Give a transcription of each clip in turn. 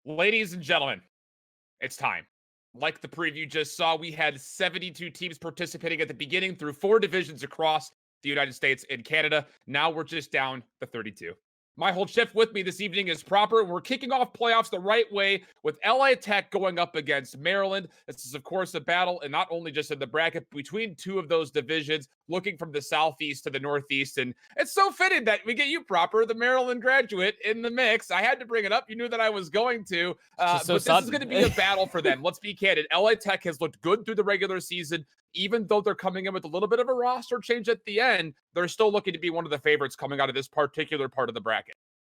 Ladies and gentlemen, it's time. Like the preview just saw, we had 72 teams participating at the beginning through 4 divisions across the United States and Canada. Now we're just down to 32. My whole shift with me this evening is proper. We're kicking off playoffs the right way with LA Tech going up against Maryland. This is, of course, a battle, and not only just in the bracket between two of those divisions, looking from the southeast to the northeast. And it's so fitting that we get you, proper, the Maryland graduate, in the mix. I had to bring it up. You knew that I was going to. Just so But this is sudden. going to be a battle for them. Let's be candid. LA Tech has looked good through the regular season. Even though they're coming in with a little bit of a roster change at the end, they're still looking to be one of the favorites coming out of this particular part of the bracket.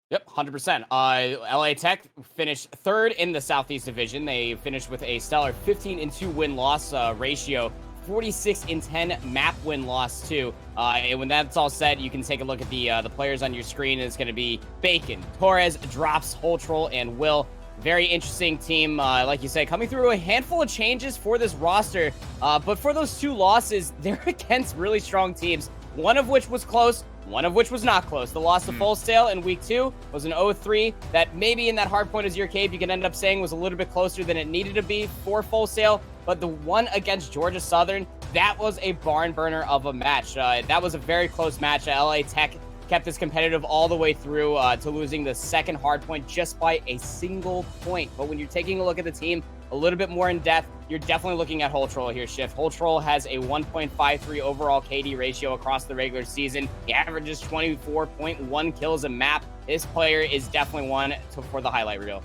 Yep, 100%. LA Tech finished third in the Southeast Division. They finished with a stellar 15-2 win-loss ratio, 46-10 map win-loss too. And when that's all said, you can take a look at the players on your screen. It's going to be Bacon, Torres, Drops, Holtroll, and Will. Very interesting team, like you said, coming through a handful of changes for this roster. But for those 2 losses, they're against really strong teams, one of which was close, one of which was not close. The loss to Full Sail in week 2 was an 0-3 that maybe in that Hardpoint as your cave, you can end up saying was a little bit closer than it needed to be for Full Sail. But the one against Georgia Southern, that was a barn burner of a match. That was a very close match. LA Tech kept this competitive all the way through to losing the second Hardpoint just by a single point. But when you're taking a look at the team a little bit more in depth, you're definitely looking at Holtroll here, Shift. Holtroll has a 1.53 overall KD ratio across the regular season. He averages 24.1 kills a map. This player is definitely one for the highlight reel.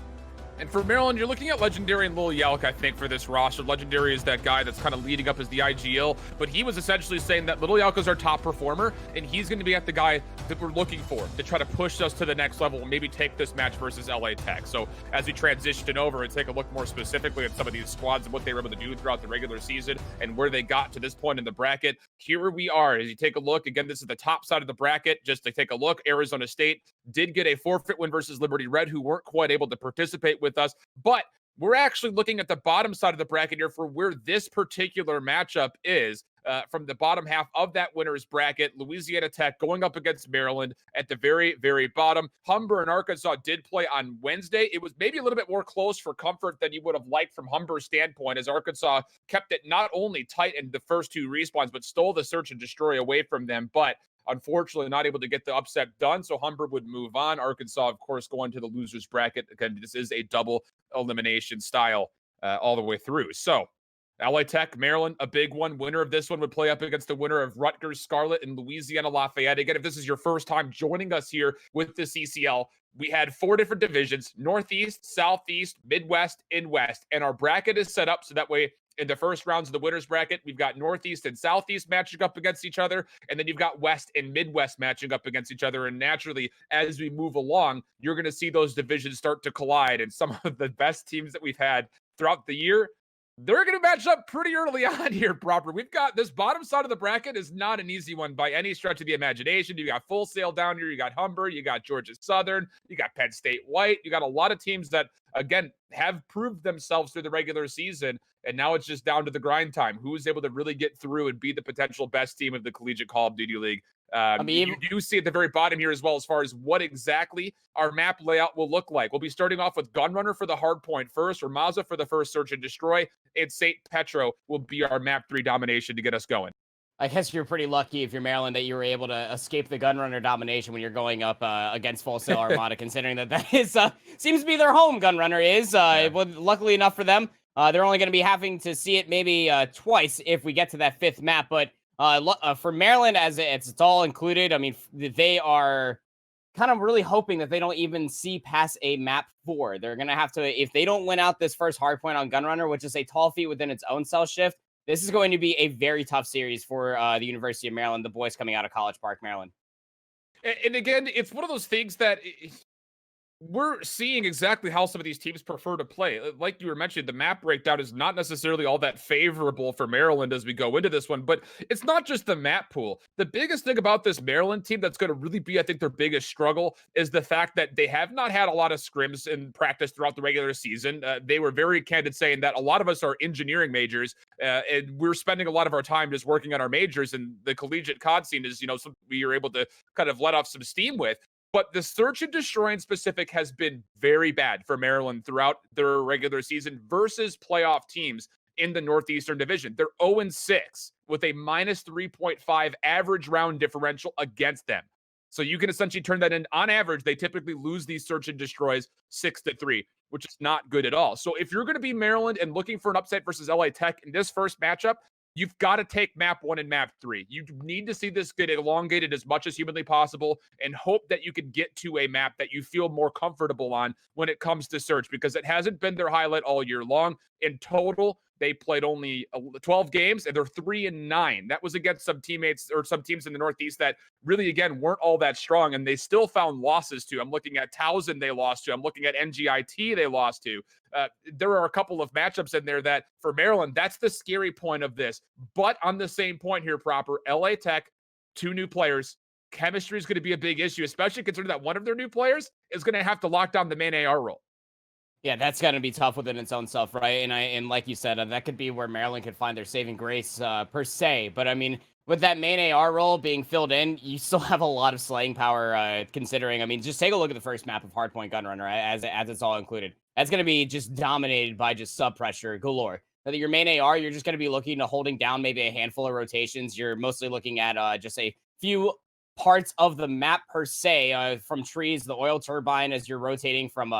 And for Maryland, you're looking at Legendary and Lil Yelk, I think, for this roster. Legendary is that guy that's kind of leading up as the IGL, but he was essentially saying that Lil Yelk is our top performer, and he's going to be at the guy that we're looking for to try to push us to the next level and maybe take this match versus LA Tech. So as we transition over and take a look more specifically at some of these squads and what they were able to do throughout the regular season and where they got to this point in the bracket, here we are. As you take a look, again, this is the top side of the bracket. Just to take a look, Arizona State did get a forfeit win versus Liberty Red, who weren't quite able to participate with us. But we're actually looking at the bottom side of the bracket here for where this particular matchup is. From the bottom half of that winner's bracket, Louisiana Tech going up against Maryland at the very, very bottom. Humber and Arkansas did play on Wednesday. It was maybe a little bit more close for comfort than you would have liked from Humber's standpoint, as Arkansas kept it not only tight in the first 2 respawns, but stole the search and destroy away from them. But unfortunately, not able to get the upset done, so Humber would move on. Arkansas, of course, going to the loser's bracket. Again, this is a double elimination style all the way through. So LA Tech, Maryland, a big one. Winner of this one would play up against the winner of Rutgers Scarlet and Louisiana Lafayette. Again, if this is your first time joining us here with the CCL, we had 4 different divisions: Northeast, Southeast, Midwest, and West. And our bracket is set up so that way in the first rounds of the winner's bracket, we've got Northeast and Southeast matching up against each other, and then you've got West and Midwest matching up against each other. And naturally, as we move along, you're going to see those divisions start to collide. And some of the best teams that we've had throughout the year, they're going to match up pretty early on here, proper. We've got this bottom side of the bracket is not an easy one by any stretch of the imagination. You got Full Sail down here. You got Humber. You got Georgia Southern. You got Penn State White. You got a lot of teams that, again, have proved themselves through the regular season. And now it's just down to the grind time. Who is able to really get through and be the potential best team of the Collegiate Call of Duty League? You do see at the very bottom here as well as far as what exactly our map layout will look like. We'll be starting off with Gunrunner for the Hardpoint first, Ramaza for the first Search and Destroy, and St. Petro will be our map 3 domination to get us going. I guess you're pretty lucky if you're Maryland that you were able to escape the Gunrunner domination when you're going up against Full Sail Armada, considering that is seems to be their home. Gunrunner is. Well, luckily enough for them, they're only going to be having to see it maybe twice if we get to that 5th map. But for Maryland, as it's all included, I mean, they are kind of really hoping that they don't even see past a map 4. They're going to have to, if they don't win out this first Hardpoint on Gunrunner, which is a tall feat within its own cell shift, this is going to be a very tough series for the University of Maryland, the boys coming out of College Park, Maryland. And again, it's one of those things that we're seeing exactly how some of these teams prefer to play. Like you were mentioning, the map breakdown is not necessarily all that favorable for Maryland as we go into this one, but it's not just the map pool. The biggest thing about this Maryland team that's going to really be, I think, their biggest struggle is the fact that they have not had a lot of scrims in practice throughout the regular season. They were very candid saying that a lot of us are engineering majors, and we're spending a lot of our time just working on our majors, and the collegiate COD scene is, something we are able to kind of let off some steam with. But the search and destroy in specific has been very bad for Maryland throughout their regular season versus playoff teams in the Northeastern Division. They're 0-6 with a minus 3.5 average round differential against them. So you can essentially turn that in. On average, they typically lose these search and destroys 6-3, which is not good at all. So if you're going to be Maryland and looking for an upset versus LA Tech in this first matchup, you've got to take map 1 and map 3. You need to see this get elongated as much as humanly possible and hope that you can get to a map that you feel more comfortable on when it comes to search, because it hasn't been their highlight all year long. In total, they played only 12 games and they're 3-9. That was against some teammates or some teams in the Northeast that really, again, weren't all that strong, and they still found losses to. I'm looking at Towson they lost to. I'm looking at NGIT they lost to. There are a couple of matchups in there that, for Maryland, that's the scary point of this. But on the same point here, proper, LA Tech, 2 new players. Chemistry is going to be a big issue, especially considering that one of their new players is going to have to lock down the main AR role. Yeah, that's going to be tough within its own self, right? And like you said, that could be where Maryland could find their saving grace per se. But I mean, with that main AR role being filled in, you still have a lot of slaying power considering. I mean, just take a look at the first map of Hardpoint Gunrunner as it's all included. That's going to be just dominated by just sub pressure galore. Now, your main AR, you're just going to be looking to holding down maybe a handful of rotations. You're mostly looking at just a few parts of the map per se, from trees, the oil turbine as you're rotating from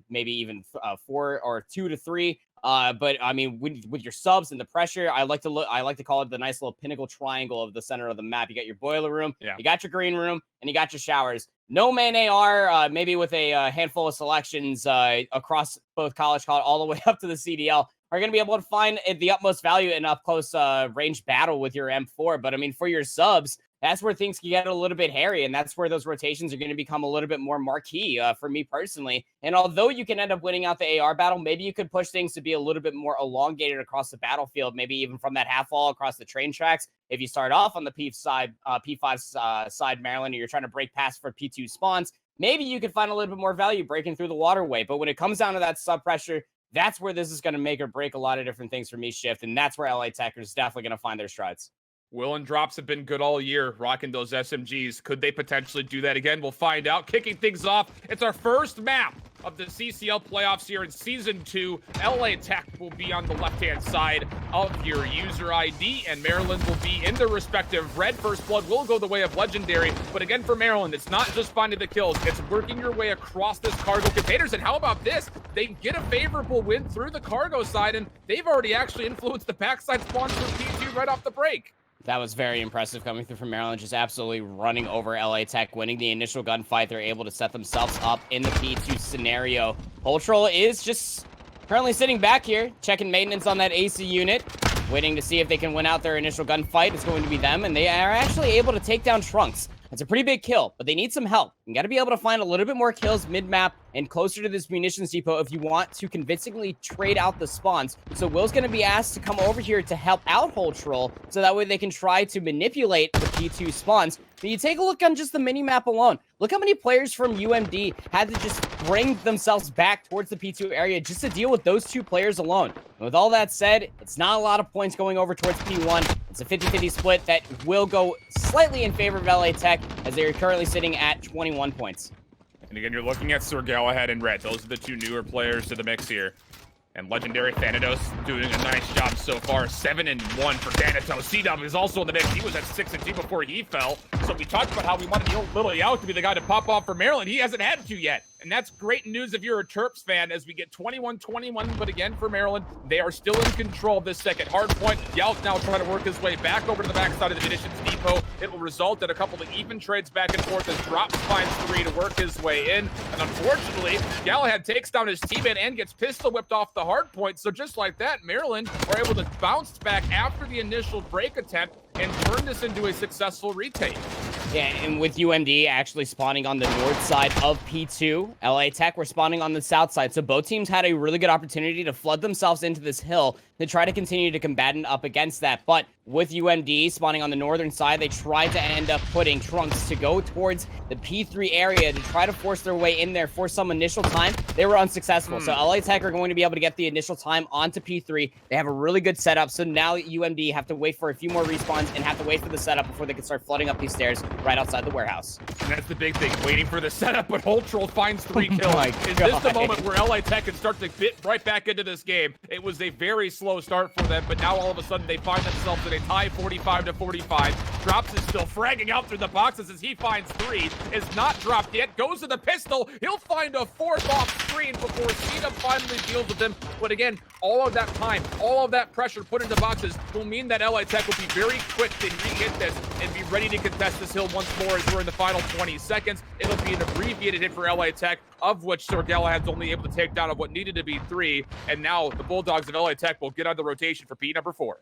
maybe even 4 or 2 to 3. But I mean, with your subs and the pressure, I like to call it the nice little pinnacle triangle of the center of the map. You got your boiler room, you got your green room, and you got your showers. No main AR, maybe with a handful of selections across both college all the way up to the CDL, are going to be able to find the utmost value in up close range battle with your M4. But I mean, for your subs, that's where things can get a little bit hairy, and that's where those rotations are going to become a little bit more marquee for me personally. And although you can end up winning out the AR battle, maybe you could push things to be a little bit more elongated across the battlefield, maybe even from that half wall across the train tracks. If you start off on the P5 side, Maryland, and you're trying to break past for P2 spawns, maybe you could find a little bit more value breaking through the waterway. But when it comes down to that sub pressure, that's where this is going to make or break a lot of different things for me, Shift, and that's where LA Tech is definitely going to find their strides. Will and drops have been good all year, rocking those SMGs. Could they potentially do that again? We'll find out. Kicking things off, it's our first map of the CCL playoffs here in Season 2. LA Tech will be on the left-hand side of your user ID, and Maryland will be in their respective red. First Blood will go the way of Legendary, but again, for Maryland, it's not just finding the kills. It's working your way across this cargo containers, and how about this? They get a favorable win through the cargo side, and they've already actually influenced the backside spawns for P2 right off the break. That was very impressive coming through from Maryland, just absolutely running over LA Tech, winning the initial gunfight. They're able to set themselves up in the P2 scenario. Ultra is just currently sitting back here, checking maintenance on that AC unit, waiting to see if they can win out their initial gunfight. It's going to be them, and they are actually able to take down Trunks. That's a pretty big kill, but they need some help. You got to be able to find a little bit more kills mid-map and closer to this munitions depot if you want to convincingly trade out the spawns. So Will's going to be asked to come over here to help out Holtrol, so that way they can try to manipulate the P2 spawns. But you take a look on just the mini-map alone. Look how many players from UMD had to just bring themselves back towards the P2 area just to deal with those 2 players alone. And with all that said, it's not a lot of points going over towards P1. It's a 50-50 split that will go slightly in favor of LA Tech, as they are currently sitting at 21 points. And again, you're looking at Sir Galahad and Red. Those are the 2 newer players to the mix here. And Legendary Thanatos doing a nice job so far. 7-1 for Thanatos. C-Dub is also in the mix. He was at 6-2 before he fell. So we talked about how we wanted Little Yao to be the guy to pop off for Maryland. He hasn't had to yet. And that's great news if you're a Terps fan, as we get 21-21. But again, for Maryland, they are still in control of this second hardpoint. Yauk now trying to work his way back over to the backside of the munitions depot. It will result in a couple of even trades back and forth as Drops finds 3 to work his way in. And unfortunately, Galahad takes down his teammate and gets pistol whipped off the hardpoint. So just like that, Maryland are able to bounce back after the initial break attempt and turn this into a successful retake. Yeah, and with UMD actually spawning on the north side of P2, LA Tech were spawning on the south side. So both teams had a really good opportunity to flood themselves into this hill to try to continue to combat up against that. But with UMD spawning on the northern side. They tried to end up putting Trunks to go towards the P3 area to try to force their way in there for some initial time. They were unsuccessful. So LA Tech are going to be able to get the initial time onto P3. They have a really good setup. So now UMD have to wait for a few more respawns and have to wait for the setup before they can start flooding up these stairs right outside the warehouse. And that's the big thing, waiting for the setup, but Holtroll finds 3 kills. Is this the moment where LA Tech can start to fit right back into this game? It was a very slow start for them, but now all of a sudden they find themselves in a tie 45-45. Drops is still fragging out through the boxes as he finds 3. Is not dropped yet, goes to the pistol. He'll find a 4th off screen before Cena finally deals with him. But again, all of that time, all of that pressure put into boxes will mean that LA Tech will be very quick to re-hit this and be ready to contest this hill once more as we're in the final 20 seconds. It'll be an abbreviated hit for LA Tech, of which Sir Galahad's only able to take down of what needed to be 3. And now the Bulldogs of LA Tech will get on the rotation for P number 4.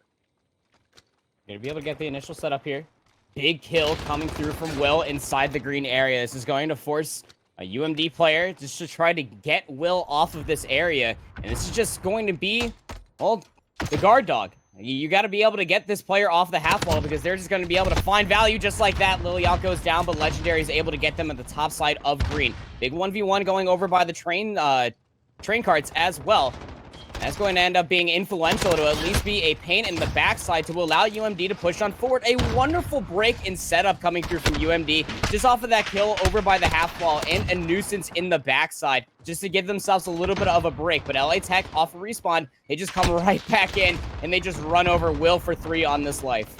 Gonna be able to get the initial setup here. Big kill coming through from Will inside the green area. This is going to force a UMD player just to try to get Will off of this area. And this is just going to be, well, the guard dog. You got to be able to get this player off the half wall because they're just going to be able to find value just like that. Lilial goes down, but Legendary is able to get them at the top side of green. Big 1v1 going over by the train carts as well. That's going to end up being influential to at least be a pain in the backside to allow UMD to push on forward. A wonderful break in setup coming through from UMD just off of that kill over by the half wall and a nuisance in the backside just to give themselves a little bit of a break. But LA Tech off of respawn, they just come right back in and they just run over Will for 3 on this life.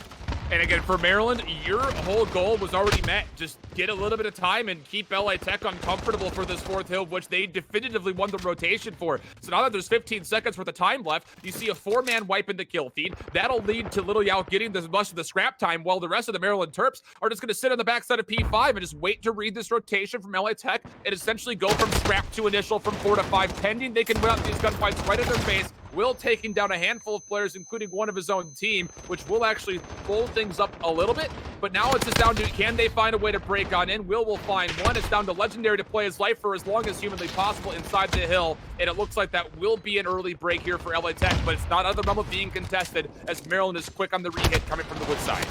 And again, for Maryland, your whole goal was already met. Just get a little bit of time and keep LA Tech uncomfortable for this 4th hill, which they definitively won the rotation for. So now that there's 15 seconds worth of time left, you see a 4-man wipe in the kill feed. That'll lead to Little Yao getting the much of the scrap time, while the rest of the Maryland Terps are just going to sit on the backside of P5 and just wait to read this rotation from LA Tech and essentially go from scrap to initial from 4 to 5, pending they can win out these gunfights right in their face. Will taking down a handful of players, including one of his own team, which will actually pull things up a little bit. But now it's just down to, can they find a way to break on in? Will find one. It's down to Legendary to play his life for as long as humanly possible inside the hill. And it looks like that will be an early break here for LA Tech, but it's not out of the realm of being contested as Maryland is quick on the re-hit coming from the wood side.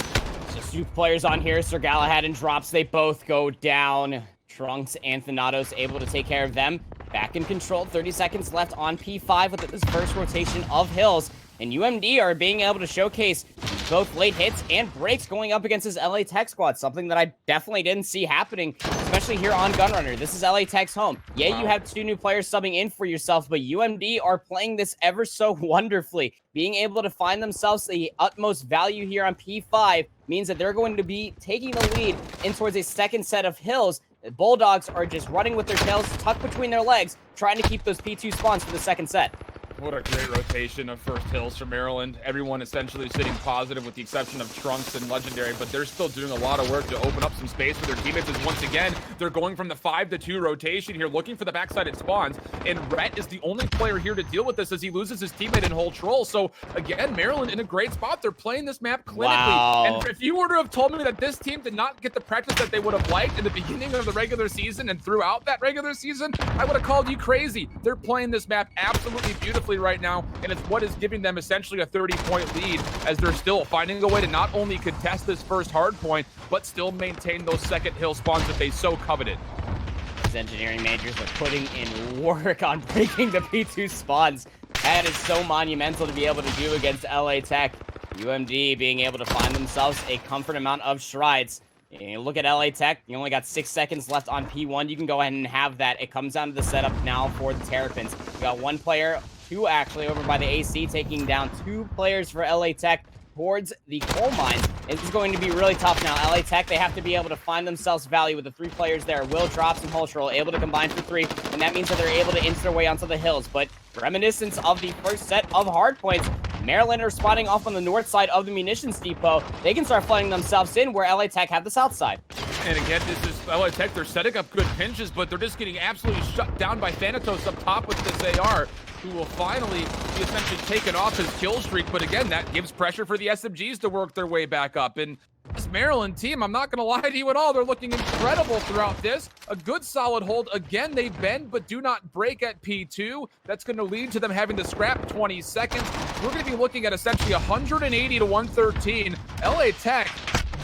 Just 2 players on here, Sir Galahad and Drops. They both go down. Trunks and Thanatos able to take care of them. Back in control, 30 seconds left on P5 with this first rotation of hills. And UMD are being able to showcase both late hits and breaks going up against this LA Tech squad. Something that I definitely didn't see happening, especially here on Gunrunner. This is LA Tech's home. Yeah, you have 2 new players subbing in for yourself, but UMD are playing this ever so wonderfully. Being able to find themselves the utmost value here on P5 means that they're going to be taking the lead in towards a second set of hills. The Bulldogs are just running with their tails tucked between their legs, trying to keep those P2 spawns for the second set. What a great rotation of first hills for Maryland. Everyone essentially sitting positive with the exception of Trunks and Legendary, but they're still doing a lot of work to open up some space for their teammates as once again, they're going from the 5-2 rotation here, looking for the backside it spawns, and Rhett is the only player here to deal with this as he loses his teammate in Holtroll. So again, Maryland in a great spot. They're playing this map clinically. Wow. And if you were to have told me that this team did not get the practice that they would have liked in the beginning of the regular season and throughout that regular season, I would have called you crazy. They're playing this map absolutely beautifully right now, and it's what is giving them essentially a 30-point lead as they're still finding a way to not only contest this first hard point, but still maintain those second hill spawns that they so coveted. These engineering majors are putting in work on breaking the P2 spawns. That is so monumental to be able to do against LA Tech. UMD being able to find themselves a comfort amount of strides. You look at LA Tech, you only got 6 seconds left on P1. You can go ahead and have that. It comes down to the setup now for the Terrapins. You got 1 player, 2 actually, over by the AC, taking down 2 players for LA Tech towards the coal mines. It's going to be really tough now. LA Tech, they have to be able to find themselves value with the 3 players there. Will, Drops, and Holtroll able to combine for 3, and that means that they're able to inch their way onto the hills. But reminiscence of the first set of Hardpoints, Maryland are spotting off on the north side of the munitions depot. They can start flooding themselves in where LA Tech have the south side. And again, this is LA Tech. They're setting up good pinches, but they're just getting absolutely shut down by Thanatos up top with this AR, who will finally be essentially taken off his kill streak. But again, that gives pressure for the SMGs to work their way back up. And this Maryland team, I'm not going to lie to you at all. They're looking incredible throughout this. A good solid hold. Again, they bend but do not break at P2. That's going to lead to them having to scrap 20 seconds. We're going to be looking at essentially 180 to 113. LA Tech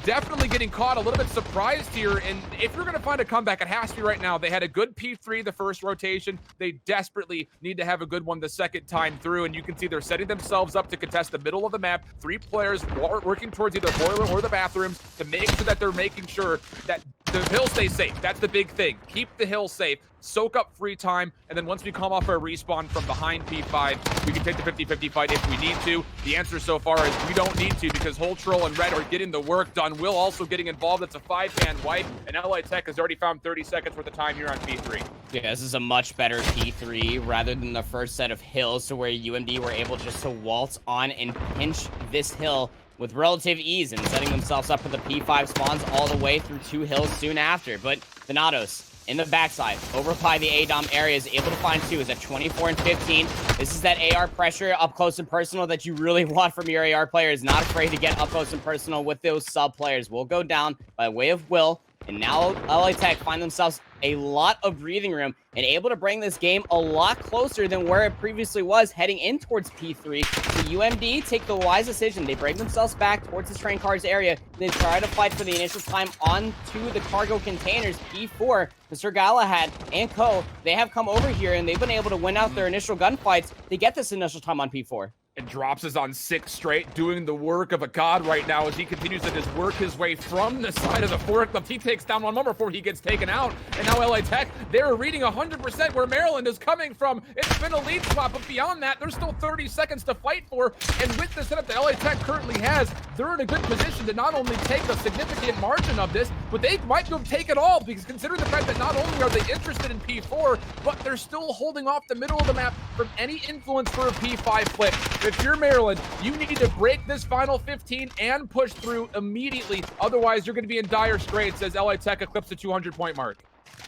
definitely getting caught a little bit surprised here. And if you're going to find a comeback, it has to be right now. They had a good P3 the first rotation. They desperately need to have a good one the second time through. And you can see they're setting themselves up to contest the middle of the map. 3 players working towards either boiler or the bathrooms to make sure that they're making sure that the hill stays safe. That's the big thing. Keep the hill safe. Soak up free time, and then once we come off our respawn from behind P5, we can take the 50-50 fight if we need to. The answer so far is we don't need to, because Whole Troll and Red are getting the work done. Will also getting involved. It's a 5-man wipe, and LA Tech has already found 30 seconds worth of time here on P3. Yeah, this is a much better P3 rather than the first set of hills, to where UMD were able just to waltz on and pinch this hill with relative ease and setting themselves up for the P5 spawns all the way through 2 hills soon after. But Thanatos in the backside, over by the ADOM area, is able to find 2. Is at 24 and 15. This is that AR pressure up close and personal that you really want from your AR player. Is not afraid to get up close and personal with those sub players. Will go down by way of Will. And now LA Tech find themselves a lot of breathing room and able to bring this game a lot closer than where it previously was, heading in towards P3. The UMD take the wise decision. They bring themselves back towards the train cars area. They try to fight for the initial time onto the cargo containers. P4, Mr. Galahad and co, they have come over here and they've been able to win out their initial gunfights to get this initial time on P4. And Drops is on 6 straight, doing the work of a god right now as he continues to just work his way from the side of the forklift. He takes down one more before he gets taken out. And now LA Tech, they're reading 100% where Maryland is coming from. It's been a lead swap, but beyond that, there's still 30 seconds to fight for. And with the setup that LA Tech currently has, they're in a good position to not only take a significant margin of this, but they might go take it all, because considering the fact that not only are they interested in P4, but they're still holding off the middle of the map from any influence for a P5 flip. If you're Maryland, you need to break this final 15 and push through immediately. Otherwise, you're going to be in dire straits as LA Tech eclipses the 200-point mark.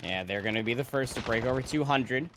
Yeah, they're going to be the first to break over 200.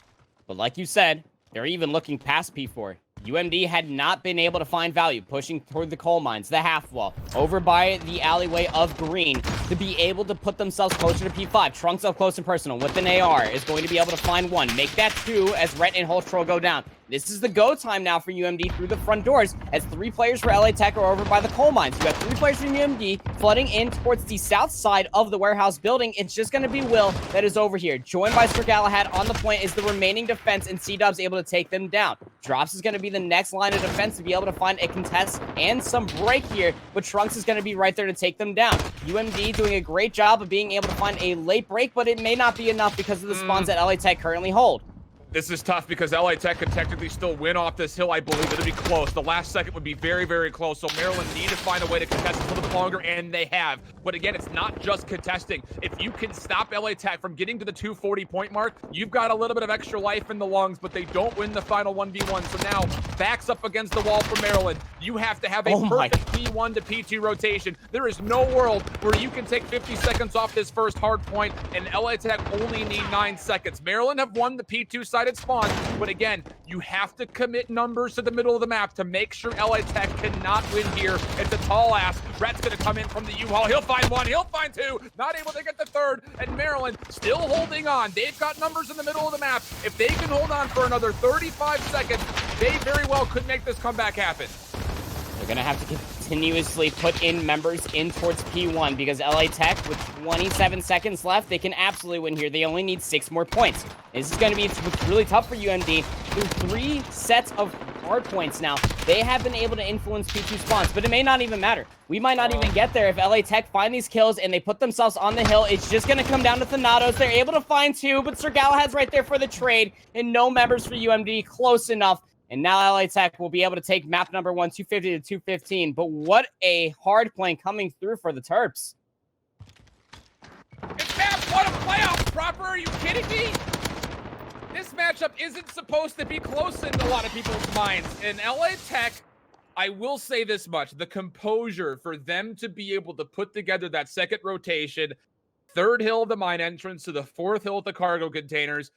But like you said, they're even looking past P4. UMD had not been able to find value, pushing toward the coal mines, the half wall, over by the alleyway of green, to be able to put themselves closer to P5. Trunks up close and personal with an AR is going to be able to find 1. Make that 2 as Rhett and Whole Troll go down. This is the go time now for UMD through the front doors, as 3 players for LA Tech are over by the coal mines. You have 3 players from UMD flooding in towards the south side of the warehouse building. It's just going to be Will that is over here. Joined by Sir Galahad on the point is the remaining defense, and C-Dub's able to take them down. Drops is going to be the next line of defense to be able to find a contest and some break here, but Trunks is going to be right there to take them down. UMD doing a great job of being able to find a late break, but it may not be enough because of the spawns that LA Tech currently hold. This is tough because LA Tech could technically still win off this hill. I believe it'll be close. The last second would be very, very close. So Maryland need to find a way to contest a little bit longer, and they have. But again, it's not just contesting. If you can stop LA Tech from getting to the 240-point mark, you've got a little bit of extra life in the lungs, but they don't win the final 1v1. So now, backs up against the wall for Maryland. You have to have a perfect P1 to P2 rotation. There is no world where you can take 50 seconds off this first hard point, and LA Tech only need 9 seconds. Maryland have won the P2 side spawn, but again, you have to commit numbers to the middle of the map to make sure LA Tech cannot win here. It's a tall ask. Brett's gonna come in from the U-Haul. He'll find 1, he'll find 2, not able to get the 3rd, and Maryland still holding on. They've got numbers in the middle of the map. If they can hold on for another 35 seconds, they very well could make this comeback happen. They're going to have to continuously put in members in towards P1, because LA Tech, with 27 seconds left, they can absolutely win here. They only need 6 more points. This is going to be really tough for UMD. Through 3 sets of hard points now, they have been able to influence P2 spawns, but it may not even matter. We might not even get there if LA Tech find these kills and they put themselves on the hill. It's just going to come down to Thanatos. They're able to find 2, but Sir Galahad's right there for the trade, and no members for UMD. Close enough. And now LA Tech will be able to take map number 1, 250 to 215. But what a hard plane coming through for the Terps. It's map 1 of playoffs, proper. Are you kidding me? This matchup isn't supposed to be close in a lot of people's minds. And LA Tech, I will say this much. The composure for them to be able to put together that second rotation, 3rd hill of the mine entrance to the 4th hill of the cargo containers,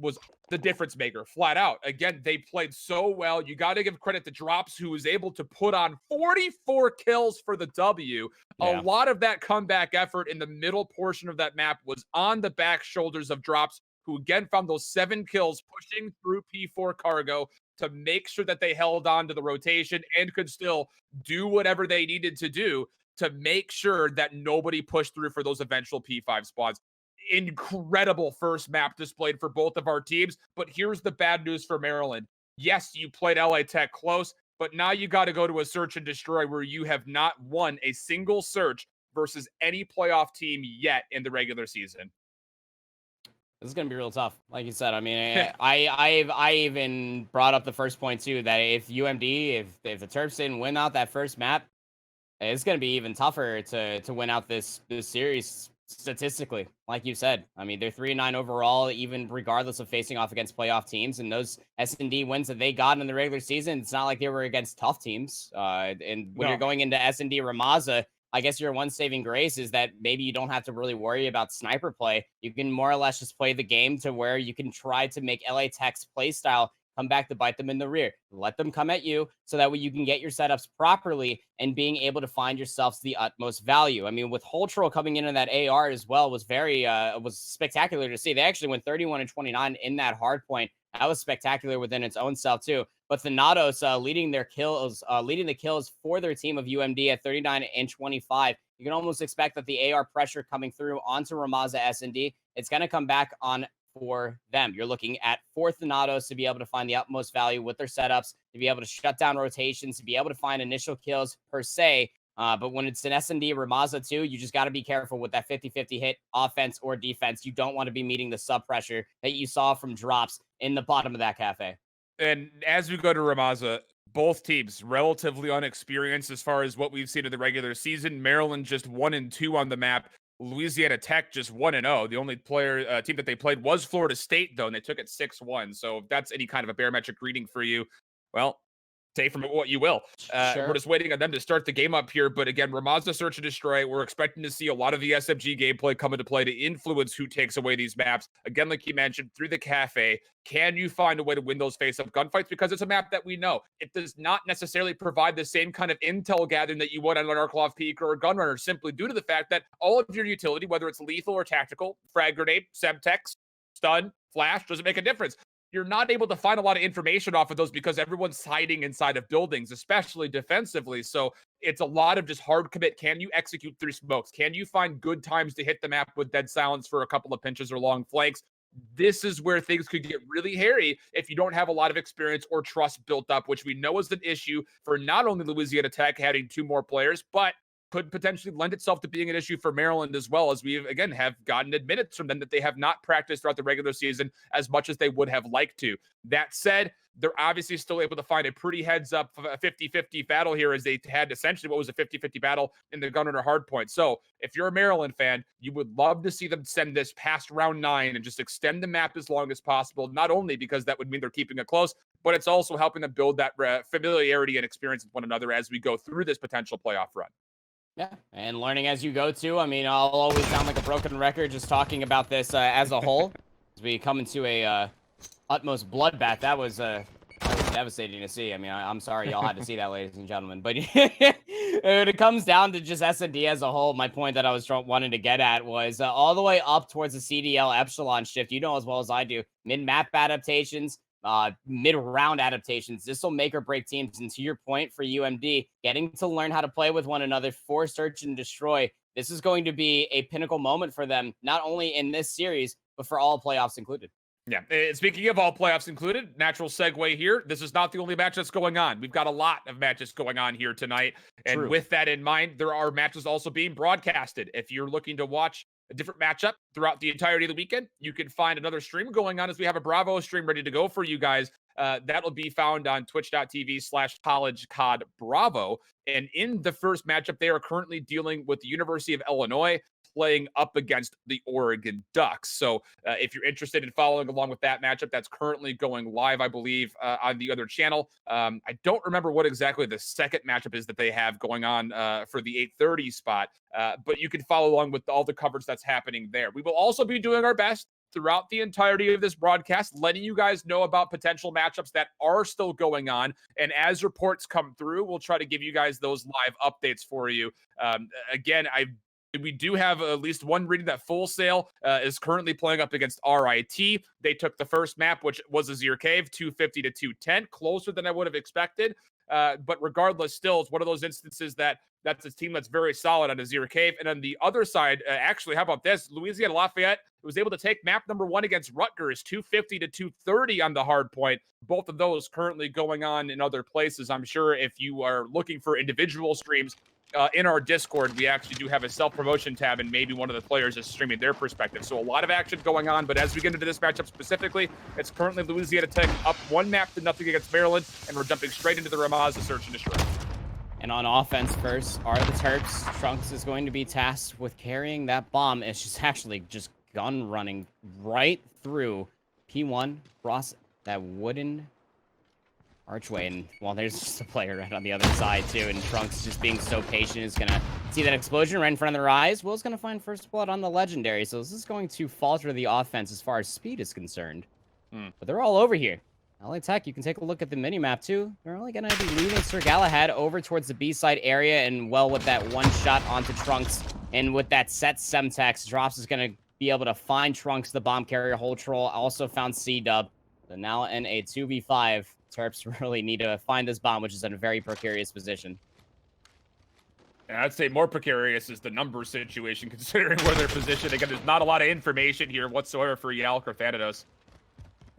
was the difference maker, flat out. Again, they played so well. You got to give credit to Drops, who was able to put on 44 kills for the W. A Yeah. lot of that comeback effort in the middle portion of that map was on the back shoulders of Drops, who again found those 7 kills pushing through P4 cargo to make sure that they held on to the rotation and could still do whatever they needed to do to make sure that nobody pushed through for those eventual P5 spots. Incredible first map displayed for both of our teams. But here's the bad news for Maryland. Yes, you played LA Tech close, but now you got to go to a search and destroy where you have not won a single search versus any playoff team yet in the regular season. This is gonna be real tough, like you said. I mean, I even brought up the first point too, that if UMD, if the Terps didn't win out that first map, it's gonna be even tougher to win out this series statistically. Like you said, I mean, they're 3-9 overall, even regardless of facing off against playoff teams. And those S&D wins that they got in the regular season, it's not like they were against tough teams. And when you're going into S&D Ramaza, I guess your one saving grace is that maybe you don't have to really worry about sniper play. You can more or less just play the game to where you can try to make LA Tech's play style come back to bite them in the rear. Let them come at you so that way you can get your setups properly and being able to find yourselves the utmost value. I mean, with Holtroll coming in that AR as well was was spectacular to see. They actually went 31-29 in that hard point. That was spectacular within its own self too. But Thanatos leading the kills for their team of UMD at 39-25. You can almost expect that the AR pressure coming through onto Ramaza S&D, it's going to come back on for them. You're looking at for Thanatos to be able to find the utmost value with their setups, to be able to shut down rotations, to be able to find initial kills per se. But when it's an S&D Ramaza too, you just got to be careful with that 50-50 hit offense or defense. You don't want to be meeting the sub pressure that you saw from Drops in the bottom of that cafe. And as we go to Ramaza, both teams relatively unexperienced as far as what we've seen in the regular season. Maryland just 1-2 on the map. Louisiana Tech just 1-0. The only team that they played was Florida State, though, and they took it 6-1. So if that's any kind of a barometric reading for you, well, take from it what you will. Sure. We're just waiting on them to start the game up here. But again, Ramaza search and destroy. We're expecting to see a lot of the SMG gameplay come into play to influence who takes away these maps. Again, like you mentioned, through the cafe, can you find a way to win those face-up gunfights? Because it's a map that we know. It does not necessarily provide the same kind of intel gathering that you would on an Arklov Peak or a Gunrunner, simply due to the fact that all of your utility, whether it's lethal or tactical, frag grenade, semtex, stun, flash, doesn't make a difference. You're not able to find a lot of information off of those because everyone's hiding inside of buildings, especially defensively. So it's a lot of just hard commit. Can you execute through smokes? Can you find good times to hit the map with dead silence for a couple of pinches or long flanks? This is where things could get really hairy if you don't have a lot of experience or trust built up, which we know is an issue for not only Louisiana Tech having 2 more players, but could potentially lend itself to being an issue for Maryland as well, as we again have gotten admittance from them that they have not practiced throughout the regular season as much as they would have liked to. That said, they're obviously still able to find a pretty heads up 50-50 battle here, as they had essentially what was a 50-50 battle in the Gunrunner Hardpoint. So if you're a Maryland fan, you would love to see them send this past round 9 and just extend the map as long as possible, not only because that would mean they're keeping it close, but it's also helping them build that familiarity and experience with one another as we go through this potential playoff run. Yeah, and learning as you go too. I mean, I'll always sound like a broken record just talking about this as a whole. As we come into a utmost bloodbath, that was devastating to see. I mean, I'm sorry y'all had to see that, ladies and gentlemen. But when it comes down to just S&D as a whole, my point that I was wanting to get at was all the way up towards the CDL epsilon shift. You know as well as I do, mid-map adaptations, mid-round adaptations. This will make or break teams. And to your point for UMD, getting to learn how to play with one another for search and destroy, this is going to be a pinnacle moment for them, not only in this series, but for all playoffs included. Yeah, speaking of all playoffs included, natural segue here. This is not the only match that's going on. We've got a lot of matches going on here tonight. And True. With that in mind, there are matches also being broadcasted. If you're looking to watch a different matchup throughout the entirety of the weekend, you can find another stream going on, as we have a Bravo stream ready to go for you guys. That'll be found on twitch.tv/collegecodbravo. And in the first matchup, they are currently dealing with the University of Illinois playing up against the Oregon Ducks. So if you're interested in following along with that matchup, that's currently going live, I believe, on the other channel. I don't remember what exactly the second matchup is that they have going on for the 8:30 spot, but you can follow along with all the coverage that's happening there. We will also be doing our best throughout the entirety of this broadcast, letting you guys know about potential matchups that are still going on. And as reports come through, we'll try to give you guys those live updates for you. Again, we do have at least one reading that Full Sail is currently playing up against RIT. They took the first map, which was a Azir Cave, 250 to 210, closer than I would have expected. But regardless, still, it's one of those instances that's a team that's very solid on Azir Cave. And on the other side, actually, how about this? Louisiana Lafayette was able to take map number 1 against Rutgers, 250 to 230 on the Hardpoint. Both of those currently going on in other places. I'm sure if you are looking for individual streams, in our Discord, we actually do have a self-promotion tab, and maybe one of the players is streaming their perspective. So a lot of action going on, but as we get into this matchup specifically, it's currently Louisiana Tech up 1-0 against Maryland, and we're jumping straight into the Ramaz to search and destroy. And on offense first are the Terps. Trunks is going to be tasked with carrying that bomb. It's just actually just gun running right through P1 across that wooden archway, and well, there's just a player right on the other side too, and Trunks just being so patient is gonna see that explosion right in front of their eyes. Will's gonna find first blood on the legendary, so this is going to falter the offense as far as speed is concerned. But they're all over here. LA Tech, you can take a look at the mini-map too. They're only gonna be leaving Sir Galahad over towards the B-side area, and well, with that one shot onto Trunks, and with that set Semtex, Drops is gonna be able to find Trunks, the bomb carrier. Hold Troll also found C-Dub. So now in a 2v5, Terps really need to find this bomb, which is in a very precarious position. And I'd say more precarious is the number situation, considering where they're positioned. Again, there's not a lot of information here whatsoever for Yalk or Thanatos.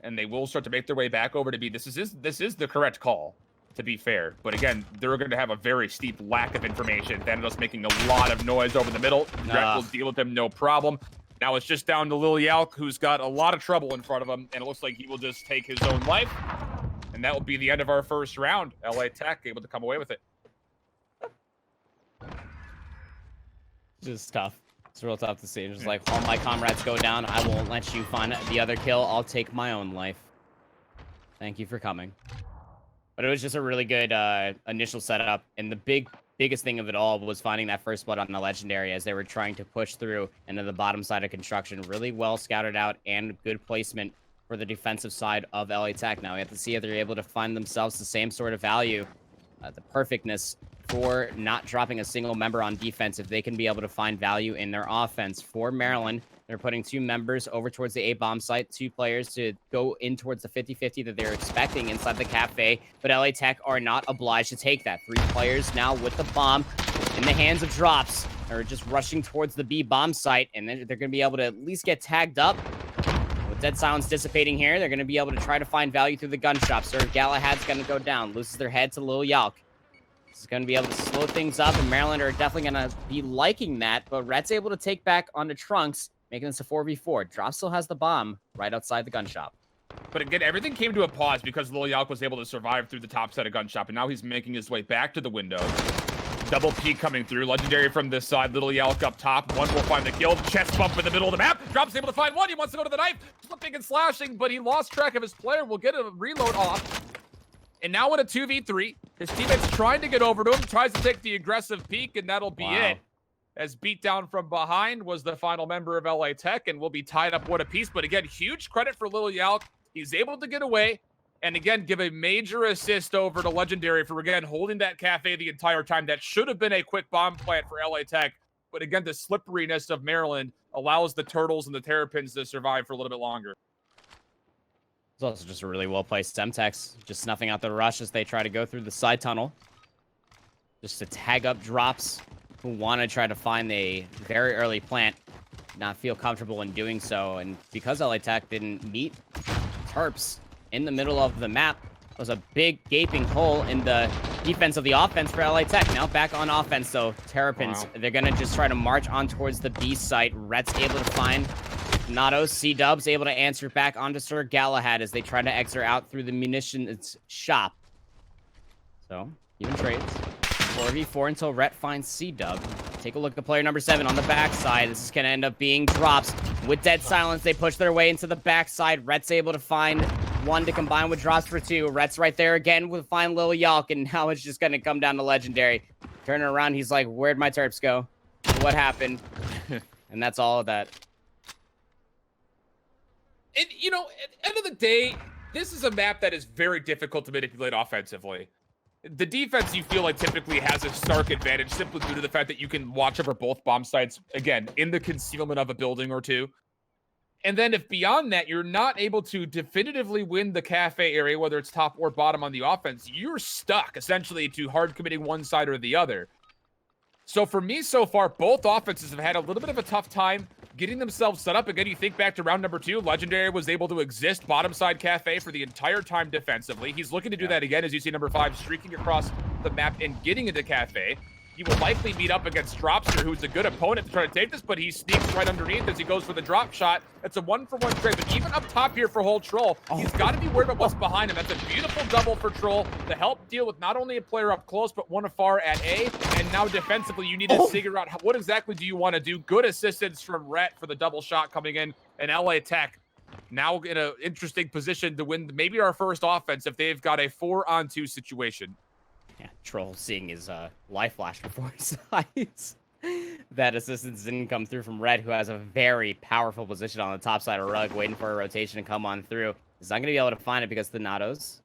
And they will start to make their way back over to B. This is the correct call, to be fair. But again, they're going to have a very steep lack of information. Thanatos making a lot of noise over the middle. Ret will deal with them, no problem. Now it's just down to Lil Yalk, who's got a lot of trouble in front of him, and it looks like he will just take his own life. And that will be the end of our first round. LA Tech able to come away with it. Just tough. It's real tough to see. It's just like, all my comrades go down. I won't let you find the other kill. I'll take my own life. Thank you for coming. But it was just a really good initial setup. And the biggest thing of it all was finding that first blood on the legendary as they were trying to push through into the bottom side of construction. Really well scouted out and good placement for the defensive side of LA Tech. Now we have to see if they're able to find themselves the same sort of value, the perfectness for not dropping a single member on defense, if they can be able to find value in their offense. For Maryland, they're putting 2 members over towards the A-bomb site, 2 players to go in towards the 50-50 that they're expecting inside the cafe, but LA Tech are not obliged to take that. 3 players now with the bomb in the hands of Drops are just rushing towards the B bomb site, and then they're going to be able to at least get tagged up. Dead silence dissipating here. They're going to be able to try to find value through the gun shop. Sir Galahad's going to go down. Loses their head to Lil Yalk. This is going to be able to slow things up, and Maryland are definitely going to be liking that. But Rhett's able to take back onto Trunks, making this a 4v4. Drop still has the bomb right outside the gun shop. But again, everything came to a pause because Lil Yalk was able to survive through the top side of gun shop, and now he's making his way back to the window. Double peek coming through. Legendary from this side. Little Yalk up top. One will find the kill. Chest bump in the middle of the map. Drops able to find one. He wants to go to the knife. Flipping and slashing, but he lost track of his player. Will get a reload off. And now in a 2v3, his teammate's trying to get over to him. Tries to take the aggressive peek, and that'll be it. As beat down from behind was the final member of LA Tech, and will be tied up one apiece. But again, huge credit for Lil Yalk. He's able to get away. And again, give a major assist over to Legendary for, again, holding that cafe the entire time. That should have been a quick bomb plant for LA Tech. But again, the slipperiness of Maryland allows the Turtles and the Terrapins to survive for a little bit longer. It's also just a really well-placed Semtex. Just snuffing out the rush as they try to go through the side tunnel. Just to tag up Drops who want to try to find a very early plant. Not feel comfortable in doing so. And because LA Tech didn't meet Terps in the middle of the map, was a big gaping hole in the defense of the offense for LA Tech. Now back on offense, though. Terrapins, they're going to just try to march on towards the B site. Rhett's able to find Nato. C-Dub's able to answer back onto Sir Galahad as they try to exit out through the munitions shop. So, even trades. 4v4 until Rhett finds C-Dub. Take a look at player number 7 on the backside. This is going to end up being Drops. With dead silence, they push their way into the backside. Rhett's able to find 1 to combine with Drops for 2. Rhett's right there again with find Lil Yalk, and now it's just going to come down to Legendary. Turning around, he's like, where'd my Terps go? What happened? And that's all of that. And, you know, at the end of the day, this is a map that is very difficult to manipulate offensively. The defense, you feel like, typically has a stark advantage simply due to the fact that you can watch over both bomb sites, again, in the concealment of a building or two. And then if beyond that, you're not able to definitively win the cafe area, whether it's top or bottom on the offense, you're stuck, essentially, to hard committing one side or the other. So for me, so far, both offenses have had a little bit of a tough time getting themselves set up. Again, you think back to round number 2, Legendary was able to exist bottom side cafe for the entire time defensively. He's looking to do that again, as you see number 5 streaking across the map and getting into cafe. He will likely meet up against Dropster, who's a good opponent to try to take this, but he sneaks right underneath as he goes for the drop shot. It's a 1-for-1 trade, but even up top here for Whole Troll, he's got to be worried about what's behind him. That's a beautiful double for Troll to help deal with not only a player up close, but one afar at A. And now defensively, you need to figure out what exactly do you want to do. Good assistance from Rhett for the double shot coming in, and LA Tech now in an interesting position to win maybe our first offense if they've got a 4-on-2 situation. Yeah, Troll seeing his life flash before his eyes. That assistance didn't come through from Red, who has a very powerful position on the top side of Rug, waiting for a rotation to come on through. He's not going to be able to find it because the Natos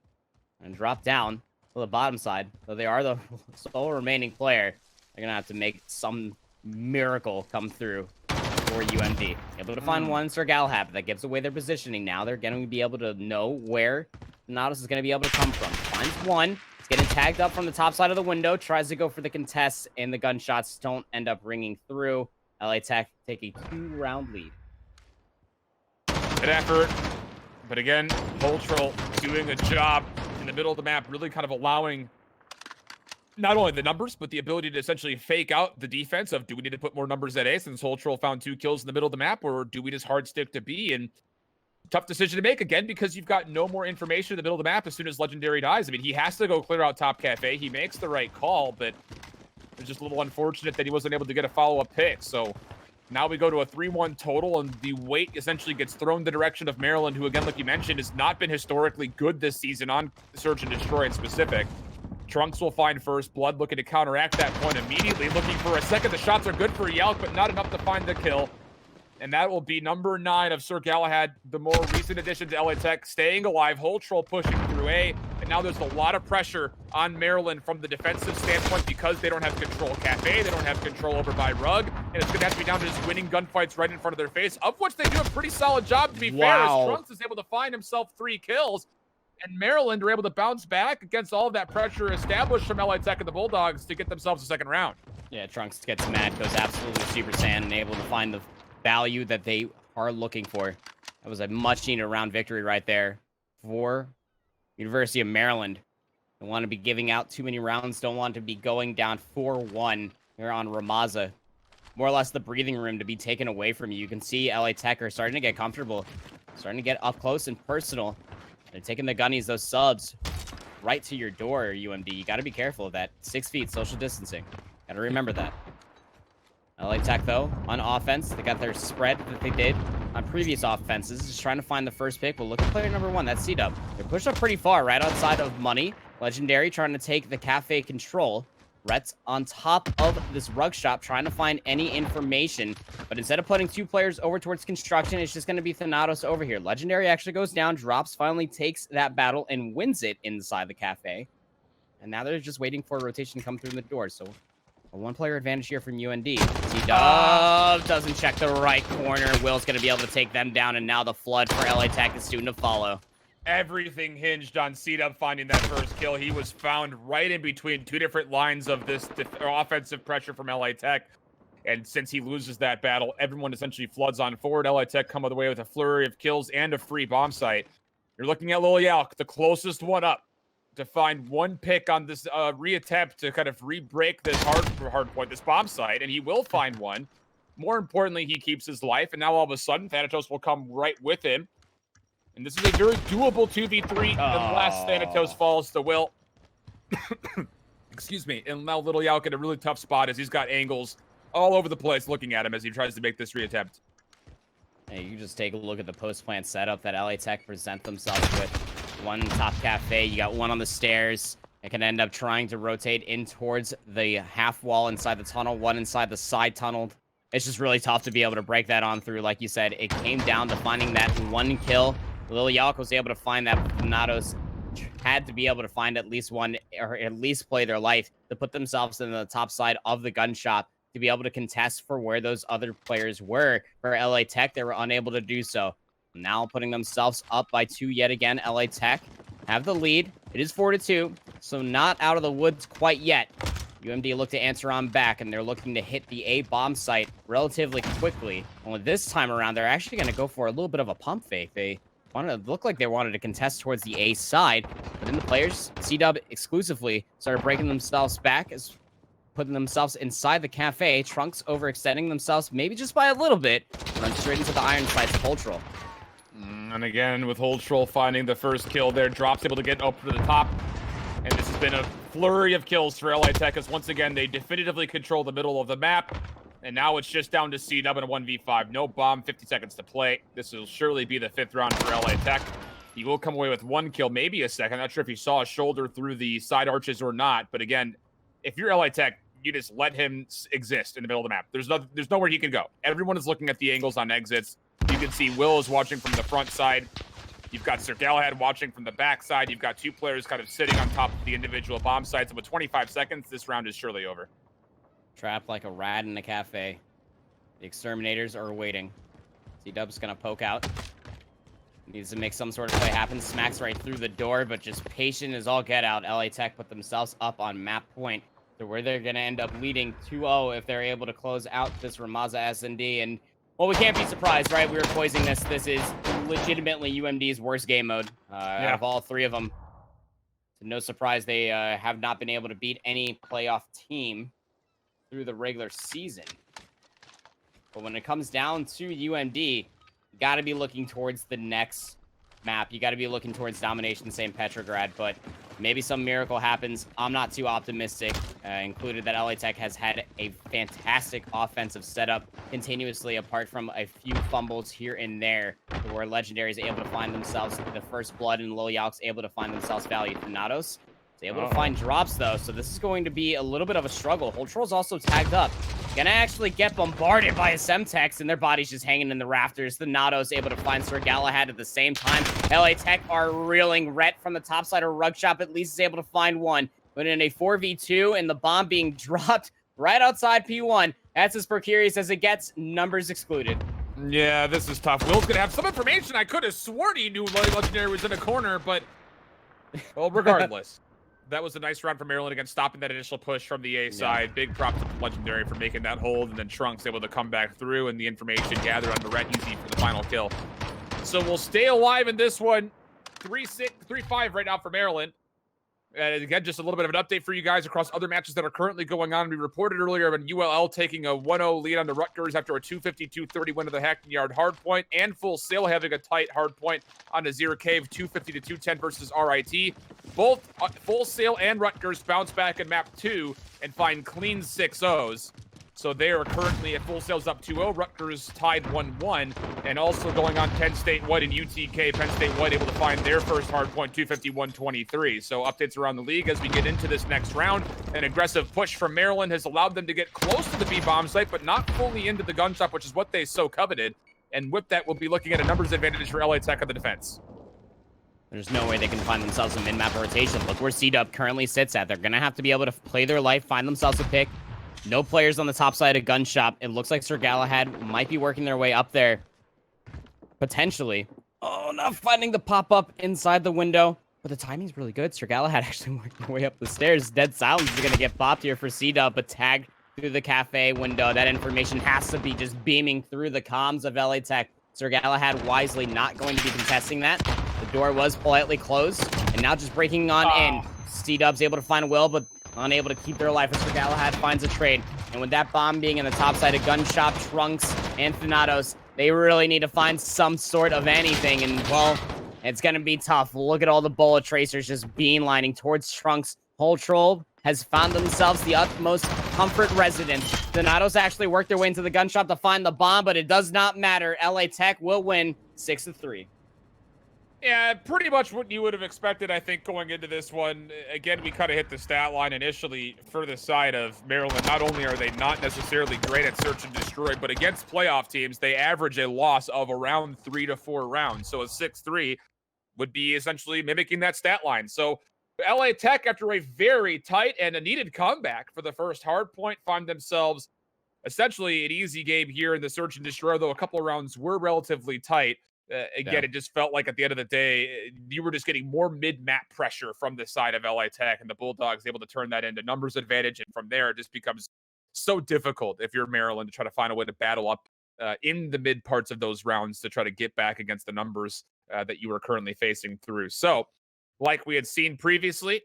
and drop down to the bottom side. So they are the sole remaining player. They're going to have to make some miracle come through for UMD. Able to find one Sir Galhap. That gives away their positioning now. They're going to be able to know where the Natos is going to be able to come from. Finds one. Getting tagged up from the top side of the window, tries to go for the contest, and the gunshots don't end up ringing through. LA Tech take a 2-round lead. Good effort, but again, Whole Troll doing a job in the middle of the map, really kind of allowing not only the numbers, but the ability to essentially fake out the defense of, do we need to put more numbers at A since Whole Troll found 2 kills in the middle of the map, or do we just hard stick to B? And tough decision to make, again, because you've got no more information in the middle of the map as soon as Legendary dies. I mean, he has to go clear out top cafe. He makes the right call, but it's just a little unfortunate that he wasn't able to get a follow-up pick. So now we go to a 3-1 total, and the weight essentially gets thrown the direction of Maryland, who, again, like you mentioned, has not been historically good this season on Search and Destroy in specific. Trunks will find first blood, looking to counteract that point immediately, looking for a second. The shots are good for Yelk, but not enough to find the kill. And that will be number 9 of Sir Galahad, the more recent addition to LA Tech, staying alive. Whole Troll pushing through A. And now there's a lot of pressure on Maryland from the defensive standpoint because they don't have control cafe. They don't have control over by Rug. And it's going to have to be down to just winning gunfights right in front of their face, of which they do a pretty solid job, to be fair, as Trunks is able to find himself 3 kills. And Maryland are able to bounce back against all of that pressure established from LA Tech and the Bulldogs to get themselves a second round. Yeah, Trunks gets mad, goes absolutely Super Saiyan, and able to find the value that they are looking for. That was a much needed round victory right there for University of Maryland. Don't want to be giving out too many rounds. Don't want to be going down 4-1 here on Ramaza. More or less the breathing room to be taken away from you. You can see LA Tech are starting to get comfortable. Starting to get up close and personal. They're taking the gunnies, those subs, right to your door, UMD. You got to be careful of that. 6 feet social distancing. Got to remember that. LA Tech, though, on offense, they got their spread that they did on previous offenses. Just trying to find the first pick. We'll look at player number 1. That's C-Dub. They're pushed up pretty far, right outside of money. Legendary trying to take the cafe control. Rhett's on top of this rug shop trying to find any information. But instead of putting 2 players over towards construction, it's just going to be Thanatos over here. Legendary actually goes down. Drops finally takes that battle and wins it inside the cafe. And now they're just waiting for a rotation to come through the door. So a 1-player advantage here from UND. C-Dub doesn't check the right corner. Will's going to be able to take them down, and now the flood for LA Tech is soon to follow. Everything hinged on C-Dub finding that first kill. He was found right in between 2 different lines of this offensive pressure from LA Tech. And since he loses that battle, everyone essentially floods on forward. LA Tech come all the way with a flurry of kills and a free bomb site. You're looking at Lil Yalk, the closest one up to find 1 pick on this reattempt to kind of re-break this hard point, this bomb site, and he will find one. More importantly, he keeps his life, and now all of a sudden, Thanatos will come right with him. And this is a very doable 2v3 unless Thanatos falls to Will. Excuse me. And now Little Yalk in a really tough spot as he's got angles all over the place looking at him as he tries to make this reattempt. Hey, you can just take a look at the post-plant setup that LA Tech present themselves with. 1 top cafe, you got 1 on the stairs. It can end up trying to rotate in towards the half wall inside the tunnel, 1 inside the side tunnel. It's just really tough to be able to break that on through. Like you said, it came down to finding that one kill. Lil Yalk was able to find that. Natos had to be able to find at least one, or at least play their life to put themselves in the top side of the gun shop to be able to contest for where those other players were. For LA Tech, they were unable to do so. Now putting themselves up by 2 yet again. LA Tech have the lead. It is 4-2, so not out of the woods quite yet. UMD look to answer on back, and they're looking to hit the A bomb site relatively quickly. Only this time around, they're actually going to go for a little bit of a pump fake. They look like they wanted to contest towards the A side, but then the players, C-Dub exclusively, started breaking themselves back, as putting themselves inside the cafe. Trunks overextending themselves, maybe just by a little bit, run straight into the iron sights of Hold Troll. And again, with Hold Troll finding the first kill there, Drop's able to get up to the top. And this has been a flurry of kills for LA Tech, as once again, they definitively control the middle of the map. And now it's just down to C-Dub in a 1v5. No bomb, 50 seconds to play. This will surely be the 5th round for LA Tech. He will come away with 1 kill, maybe a second. Not sure if he saw a shoulder through the side arches or not. But again, if you're LA Tech, you just let him exist in the middle of the map. There's nowhere he can go. Everyone is looking at the angles on exits. You can see Will is watching from the front side. You've got Sir Galahad watching from the back side. You've got 2 players kind of sitting on top of the individual bomb sites. And with 25 seconds, this round is surely over. Trapped like a rat in a cafe. The exterminators are waiting. C-Dub's gonna poke out. Needs to make some sort of play happen. Smacks right through the door, but just patient as all get out. LA Tech put themselves up on map point to where they're gonna end up leading 2-0 if they're able to close out this Ramaza S&D. And well, we can't be surprised, right? We were poising this. This is legitimately UMD's worst game mode out of all 3 of them. So no surprise they have not been able to beat any playoff team through the regular season. But when it comes down to UMD, you got to be looking towards the next map. You got to be looking towards Domination St. Petrograd, but maybe some miracle happens. I'm not too optimistic. Included that LA Tech has had a fantastic offensive setup continuously, apart from a few fumbles here and there, where Legendary is able to find themselves the first blood, and Lil Yalk's able to find themselves value. Thanatos is able to find drops, though, so this is going to be a little bit of a struggle. Hold Troll's also tagged up. Gonna actually get bombarded by a Semtex, and their body's just hanging in the rafters. Thanatos able to find Sir Galahad at the same time. LA Tech are reeling. Rhett from the top side of Rug Shop at least is able to find one. But in a 4v2 and the bomb being dropped right outside P1, that's as precarious as it gets. Numbers excluded. Yeah, this is tough. Will's gonna have some information. I could have sworn he knew Legendary was in a corner, but well, regardless. That was a nice round for Maryland against stopping that initial push from the A side. Big props to Legendary for making that hold, and then Trunks able to come back through, and the information gathered on Barrett easy for the final kill. So we'll stay alive in this one. 3-5 right now for Maryland. And again, just a little bit of an update for you guys across other matches that are currently going on. We reported earlier of ULL taking a 1-0 lead on the Rutgers after a 250-230 win of the Hackney Yard Hardpoint, and Full Sail having a tight Hardpoint on the Zero Cave 250-210 versus RIT. Both Full Sail and Rutgers bounce back in map 2 and find clean 6-0s. So they are currently at Full Sail's up 2-0, Rutgers tied 1-1, and also going on Penn State White and UTK. Penn State White able to find their first hardpoint 250-123. So updates around the league as we get into this next round. An aggressive push from Maryland has allowed them to get close to the B bomb site, but not fully into the gun shop, which is what they so coveted. And with that, we'll be looking at a numbers advantage for LA Tech on the defense. There's no way they can find themselves a min-map rotation. Look where C-Dub currently sits at. They're going to have to be able to play their life, find themselves a pick. No players on the top side of gun shop. It looks like Sir Galahad might be working their way up there. Potentially. Oh, not finding the pop-up inside the window. But the timing's really good. Sir Galahad actually working their way up the stairs. Dead silence is going to get popped here for C-Dub, but tagged through the cafe window. That information has to be just beaming through the comms of LA Tech. Sir Galahad wisely not going to be contesting that. The door was politely closed, and now just breaking on in. C-Dub's able to find Will, but unable to keep their life as Sir Galahad finds a trade. And with that bomb being in the top side of gun shop, Trunks and Thanatos, they really need to find some sort of anything. And, well, it's going to be tough. Look at all the bullet tracers just beelining towards Trunks. Hold Troll has found themselves the utmost comfort residence. Thanatos actually worked their way into the gun shop to find the bomb, but it does not matter. LA Tech will win 6-3. Yeah, pretty much what you would have expected, I think, going into this one. Again, we kind of hit the stat line initially for the side of Maryland. Not only are they not necessarily great at search and destroy, but against playoff teams, they average a loss of around 3 to 4 rounds. So a 6-3 would be essentially mimicking that stat line. So LA Tech, after a very tight and a needed comeback for the first Hardpoint, find themselves essentially an easy game here in the search and destroy, though a couple of rounds were relatively tight. Again, it just felt like at the end of the day, you were just getting more mid-map pressure from the side of LA Tech, and the Bulldogs able to turn that into numbers advantage. And from there, it just becomes so difficult if you're Maryland to try to find a way to battle up in the mid parts of those rounds to try to get back against the numbers that you are currently facing through. So, like we had seen previously,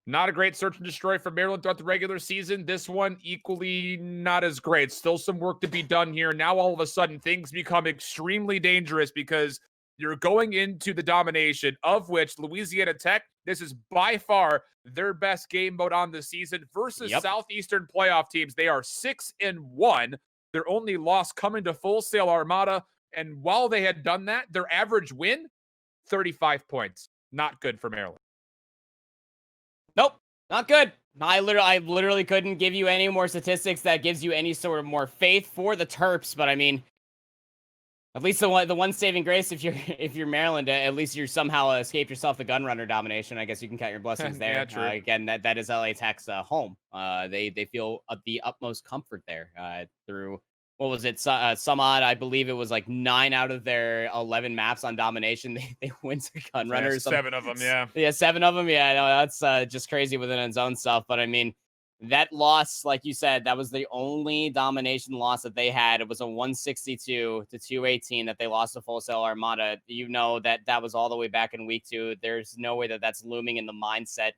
not a great search and destroy for Maryland throughout the regular season. This one equally not as great. Still some work to be done here. Now all of a sudden things become extremely dangerous because you're going into the domination, of which Louisiana Tech, this is by far their best game mode on the season versus Southeastern playoff teams. They are 6-1. Their only loss coming to Full Sail Armada. And while they had done that, their average win, 35 points. Not good for Maryland. Nope, not good. I literally couldn't give you any more statistics that gives you any sort of more faith for the Terps. But I mean, at least the one saving grace, if you're Maryland, at least you somehow escaped yourself the gun runner domination. I guess you can count your blessings there. Yeah, true. Again, that is LA Tech's home. They feel the utmost comfort there through. What was it? Some odd, I believe it was like 9 out of their 11 maps on domination. They win to gun runners. 7 of them, yeah. Yeah, 7 of them. Yeah, no, that's just crazy within its own stuff. But I mean, that loss, like you said, that was the only domination loss that they had. It was a 162 to 218 that they lost to Full Sail Armada. You know that was all the way back in week 2. There's no way that that's looming in the mindset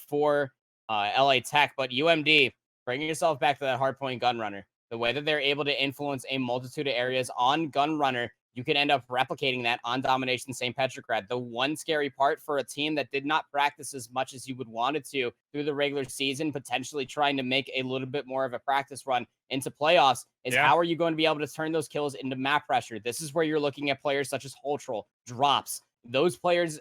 for LA Tech. But UMD, bringing yourself back to that hardpoint gun runner. The way that they're able to influence a multitude of areas on Gun Runner, you can end up replicating that on Domination St. Petrograd. The one scary part for a team that did not practice as much as you would want it to through the regular season, potentially trying to make a little bit more of a practice run into playoffs, is how are you going to be able to turn those kills into map pressure? This is where you're looking at players such as Holtrol, Drops. Those players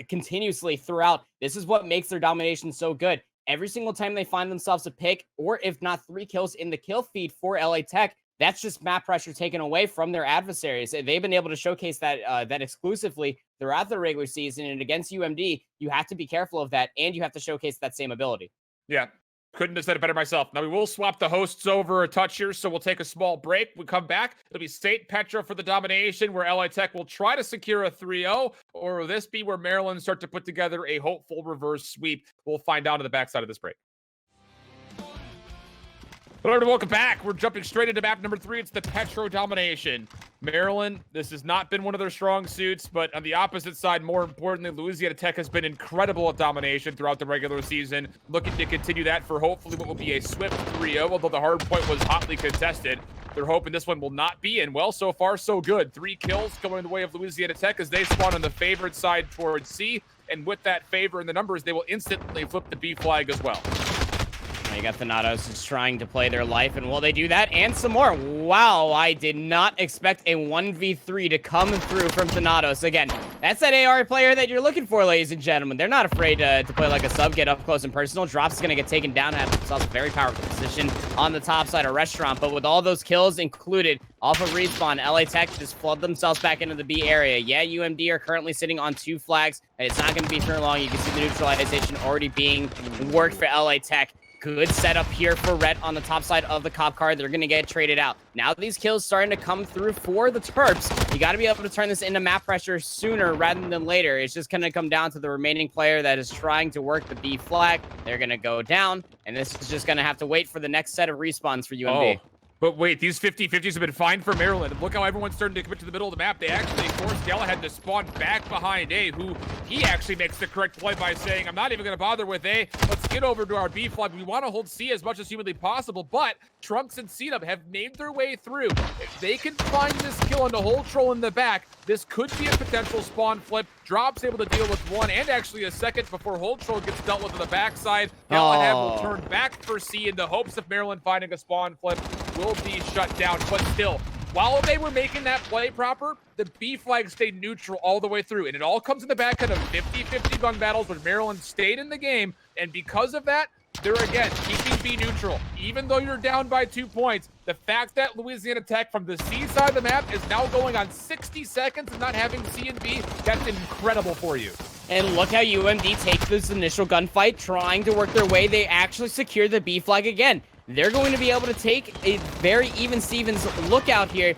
continuously throughout. This is what makes their domination so good. Every single time they find themselves a pick, or if not 3 kills in the kill feed for LA Tech, that's just map pressure taken away from their adversaries. They've been able to showcase that that exclusively throughout the regular season. And against UMD, you have to be careful of that, and you have to showcase that same ability. Yeah. Couldn't have said it better myself. Now, we will swap the hosts over a touch here, so we'll take a small break. We come back. It'll be St. Petra for the domination, where LA Tech will try to secure a 3-0, or will this be where Maryland start to put together a hopeful reverse sweep? We'll find out on the backside of this break. Hello, everyone. Welcome back. We're jumping straight into map number 3. It's the Petro Domination. Maryland, this has not been one of their strong suits, but on the opposite side, more importantly, Louisiana Tech has been incredible at domination throughout the regular season, looking to continue that for hopefully what will be a swift 3-0, although the hard point was hotly contested. They're hoping this one will not be, and well, so far, so good. 3 kills going the way of Louisiana Tech as they spawn on the favored side towards C, and with that favor in the numbers, they will instantly flip the B flag as well. You got Thanatos just trying to play their life, and will they do that? And some more. Wow, I did not expect a 1v3 to come through from Thanatos. Again, that's that AR player that you're looking for, ladies and gentlemen. They're not afraid to play like a sub, get up close and personal. Drops is going to get taken down, have themselves a very powerful position on the top side of Restaurant, but with all those kills included off of respawn, LA Tech just flood themselves back into the B area. Yeah, UMD are currently sitting on 2 flags, and it's not going to be for long. You can see the neutralization already being worked for LA Tech. Good setup here for Red on the top side of the cop car. They're going to get traded out. Now these kills starting to come through for the Terps. You got to be able to turn this into map pressure sooner rather than later. It's just going to come down to the remaining player that is trying to work the B flag. They're going to go down, and this is just going to have to wait for the next set of respawns for UMD. Oh. But wait, these 50-50s have been fine for Maryland. Look how everyone's starting to commit to the middle of the map. They actually forced Galahad to spawn back behind A, who he actually makes the correct play by saying, I'm not even going to bother with A. Let's get over to our B flag. We want to hold C as much as humanly possible, but Trunks and C-Dub have made their way through. If they can find this kill on the whole troll in the back, this could be a potential spawn flip. Drops able to deal with 1 and actually a second before Holtrol gets dealt with on the backside. Galahad will turn back for C in the hopes of Maryland finding a spawn flip. Will be shut down, but still, while they were making that play proper, the B flag stayed neutral all the way through. And it all comes in the back end of 50-50 gun battles where Maryland stayed in the game. And because of that, they're again keeping B neutral. Even though you're down by 2 points, the fact that Louisiana Tech from the C side of the map is now going on 60 seconds and not having C and B, that's incredible for you. And look how UMD takes this initial gunfight, trying to work their way. They actually secure the B flag again. They're going to be able to take a very even Stevens look out here,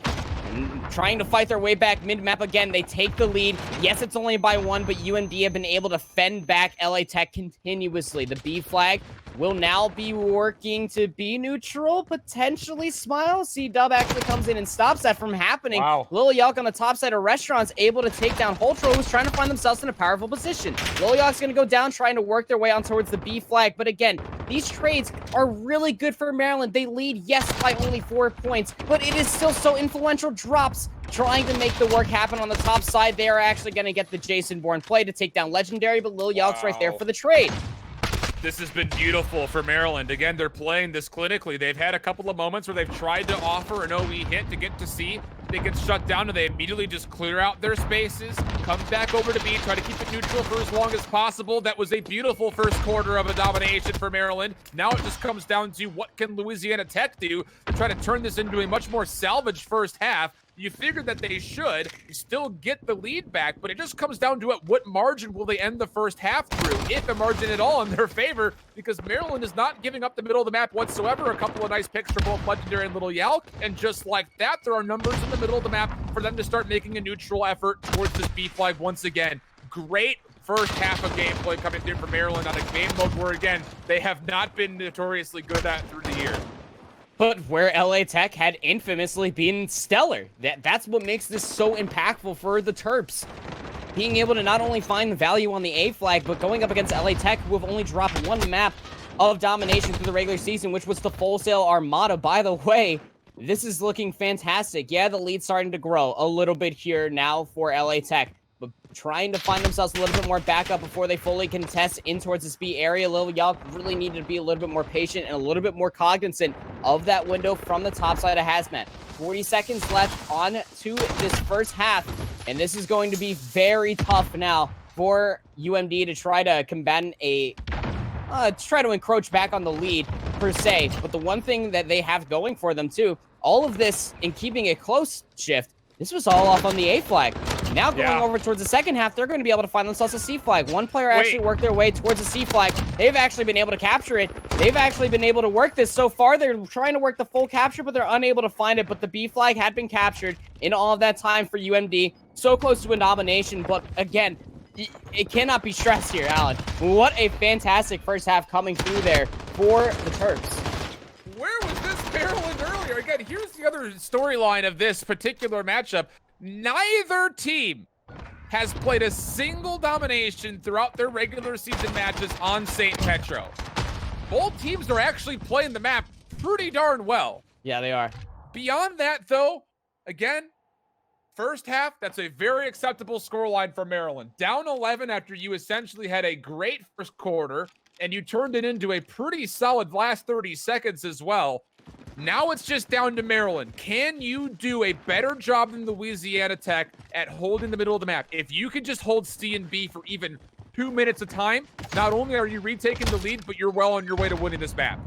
trying to fight their way back mid-map again. They take the lead. Yes, it's only by 1, but UMD have been able to fend back LA Tech continuously. The B flag will now be working to be neutral, potentially Smile. C-Dub actually comes in and stops that from happening. Wow. Lil Yalk on the top side of restaurants able to take down Holtro, who's trying to find themselves in a powerful position. Lil Yalk's going to go down, trying to work their way on towards the B flag. But again, these trades are really good for Maryland. They lead, yes, by only 4 points, but it is still so influential. Drops trying to make the work happen on the top side. They are actually going to get the Jason Bourne play to take down Legendary, but Lil Yalk's right there for the trade. This has been beautiful for Maryland. Again, they're playing this clinically. They've had a couple of moments where they've tried to offer an OE hit to get to C. They get shut down and they immediately just clear out their spaces, come back over to B, try to keep it neutral for as long as possible. That was a beautiful first quarter of a domination for Maryland. Now it just comes down to what can Louisiana Tech do to try to turn this into a much more salvaged first half. You figured that they should still get the lead back, but it just comes down to at what margin will they end the first half through, if a margin at all in their favor, because Maryland is not giving up the middle of the map whatsoever. A couple of nice picks for both Legendary and Little Yalk, and just like that, there are numbers in the middle of the map for them to start making a neutral effort towards this B flag once again. Great first half of gameplay coming through for Maryland on a game mode where, again, they have not been notoriously good at through the year. But where LA Tech had infamously been stellar. That's what makes this so impactful for the Terps. Being able to not only find the value on the A flag, but going up against LA Tech, who have only dropped 1 map of domination through the regular season, which was the Full Sail Armada. By the way, this is looking fantastic. Yeah, the lead's starting to grow a little bit here now for LA Tech, but trying to find themselves a little bit more backup before they fully contest in towards this B area. Lil Yalk really needed to be a little bit more patient and a little bit more cognizant of that window from the top side of Hazmat. 40 seconds left on to this first half, and this is going to be very tough now for UMD to try to combat try to encroach back on the lead per se. But the one thing that they have going for them too, all of this in keeping a close shift, this was all off on the A flag. Now going over towards the second half, they're going to be able to find themselves a C flag. One player actually worked their way towards a C flag. They've actually been able to capture it. They've actually been able to work this. So far, they're trying to work the full capture, but they're unable to find it. But the B flag had been captured in all of that time for UMD. So close to a domination, but again, it cannot be stressed here, Alan. What a fantastic first half coming through there for the Terps. Where was this Maryland earlier? Again, here's the other storyline of this particular matchup. Neither team has played a single domination throughout their regular season matches on St. Petro. Both teams are actually playing the map pretty darn well. Yeah, they are. Beyond that, though, again, first half, that's a very acceptable scoreline for Maryland. Down 11 after you essentially had a great first quarter, and you turned it into a pretty solid last 30 seconds as well. Now it's just down to Maryland. Can you do a better job than Louisiana Tech at holding the middle of the map? If you can just hold C and B for even 2 minutes of time, not only are you retaking the lead, but you're well on your way to winning this map.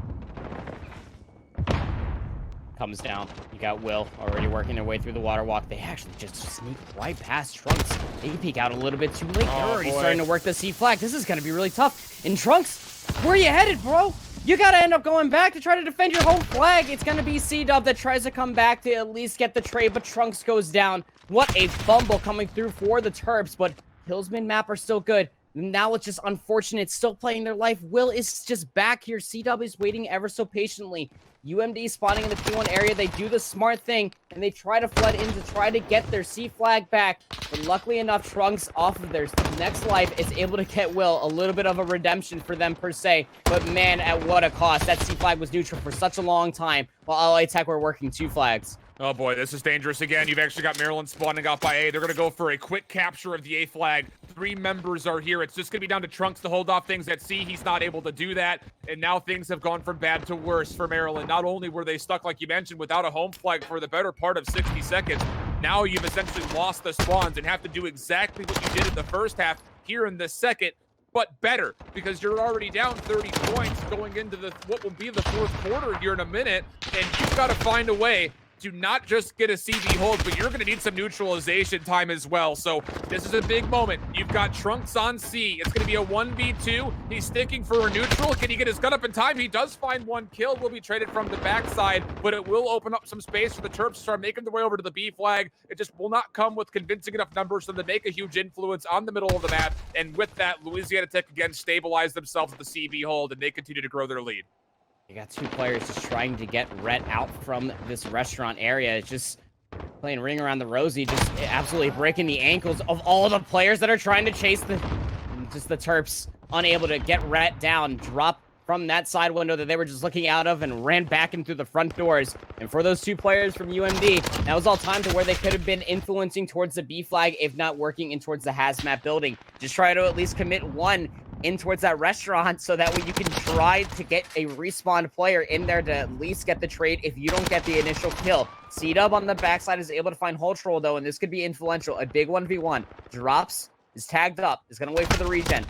Comes down. You got Will already working their way through the water walk. They actually just sneak right past Trunks. They can peek out a little bit too late. They're already starting to work the C flag. This is going to be really tough. And Trunks, where are you headed, bro? You got to end up going back to try to defend your home flag. It's going to be C-Dub that tries to come back to at least get the trade, but Trunks goes down. What a fumble coming through for the Terps, but Hillsman map are still good. Now it's just unfortunate, still playing their life. Will is just back here. C-Dub is waiting ever so patiently. UMD spawning in the P1 area. They do the smart thing, and they try to flood in to try to get their C flag back. But luckily enough, Trunks off of their next life is able to get Will. A little bit of a redemption for them per se. But man, at what a cost. That C flag was neutral for such a long time, while LA Tech were working 2 flags. Oh boy, this is dangerous again. You've actually got Maryland spawning off by A. They're going to go for a quick capture of the A flag. 3 members are here. It's just going to be down to Trunks to hold off things at C. He's not able to do that. And now things have gone from bad to worse for Maryland. Not only were they stuck, like you mentioned, without a home flag for the better part of 60 seconds, now you've essentially lost the spawns and have to do exactly what you did in the first half here in the second, but better, because you're already down 30 points going into what will be the fourth quarter here in a minute, and you've got to find a way to not just get a CB hold, but you're going to need some neutralization time as well. So this is a big moment. You've got Trunks on C. It's going to be a 1v2. He's sticking for a neutral. Can he get his gun up in time? He does find one kill. Will be traded from the backside, but it will open up some space for the Terps to start making their way over to the B flag. It just will not come with convincing enough numbers for them to make a huge influence on the middle of the map. And with that, Louisiana Tech again stabilize themselves at the CB hold, and they continue to grow their lead. You got 2 players just trying to get Rhett out from this restaurant area. It's just playing ring around the rosy, just absolutely breaking the ankles of all the players that are trying to chase the Terps. Unable to get Rhett down, drop from that side window that they were just looking out of and ran back in through the front doors. And for those 2 players from UMD, that was all time to where they could have been influencing towards the B flag, if not working in towards the hazmat building. Just try to at least commit one in towards that restaurant, so that way you can try to get a respawned player in there to at least get the trade if you don't get the initial kill. C-Dub on the backside is able to find hold troll though, and this could be influential. A big 1v1. Drops, is tagged up, is going to wait for the regen.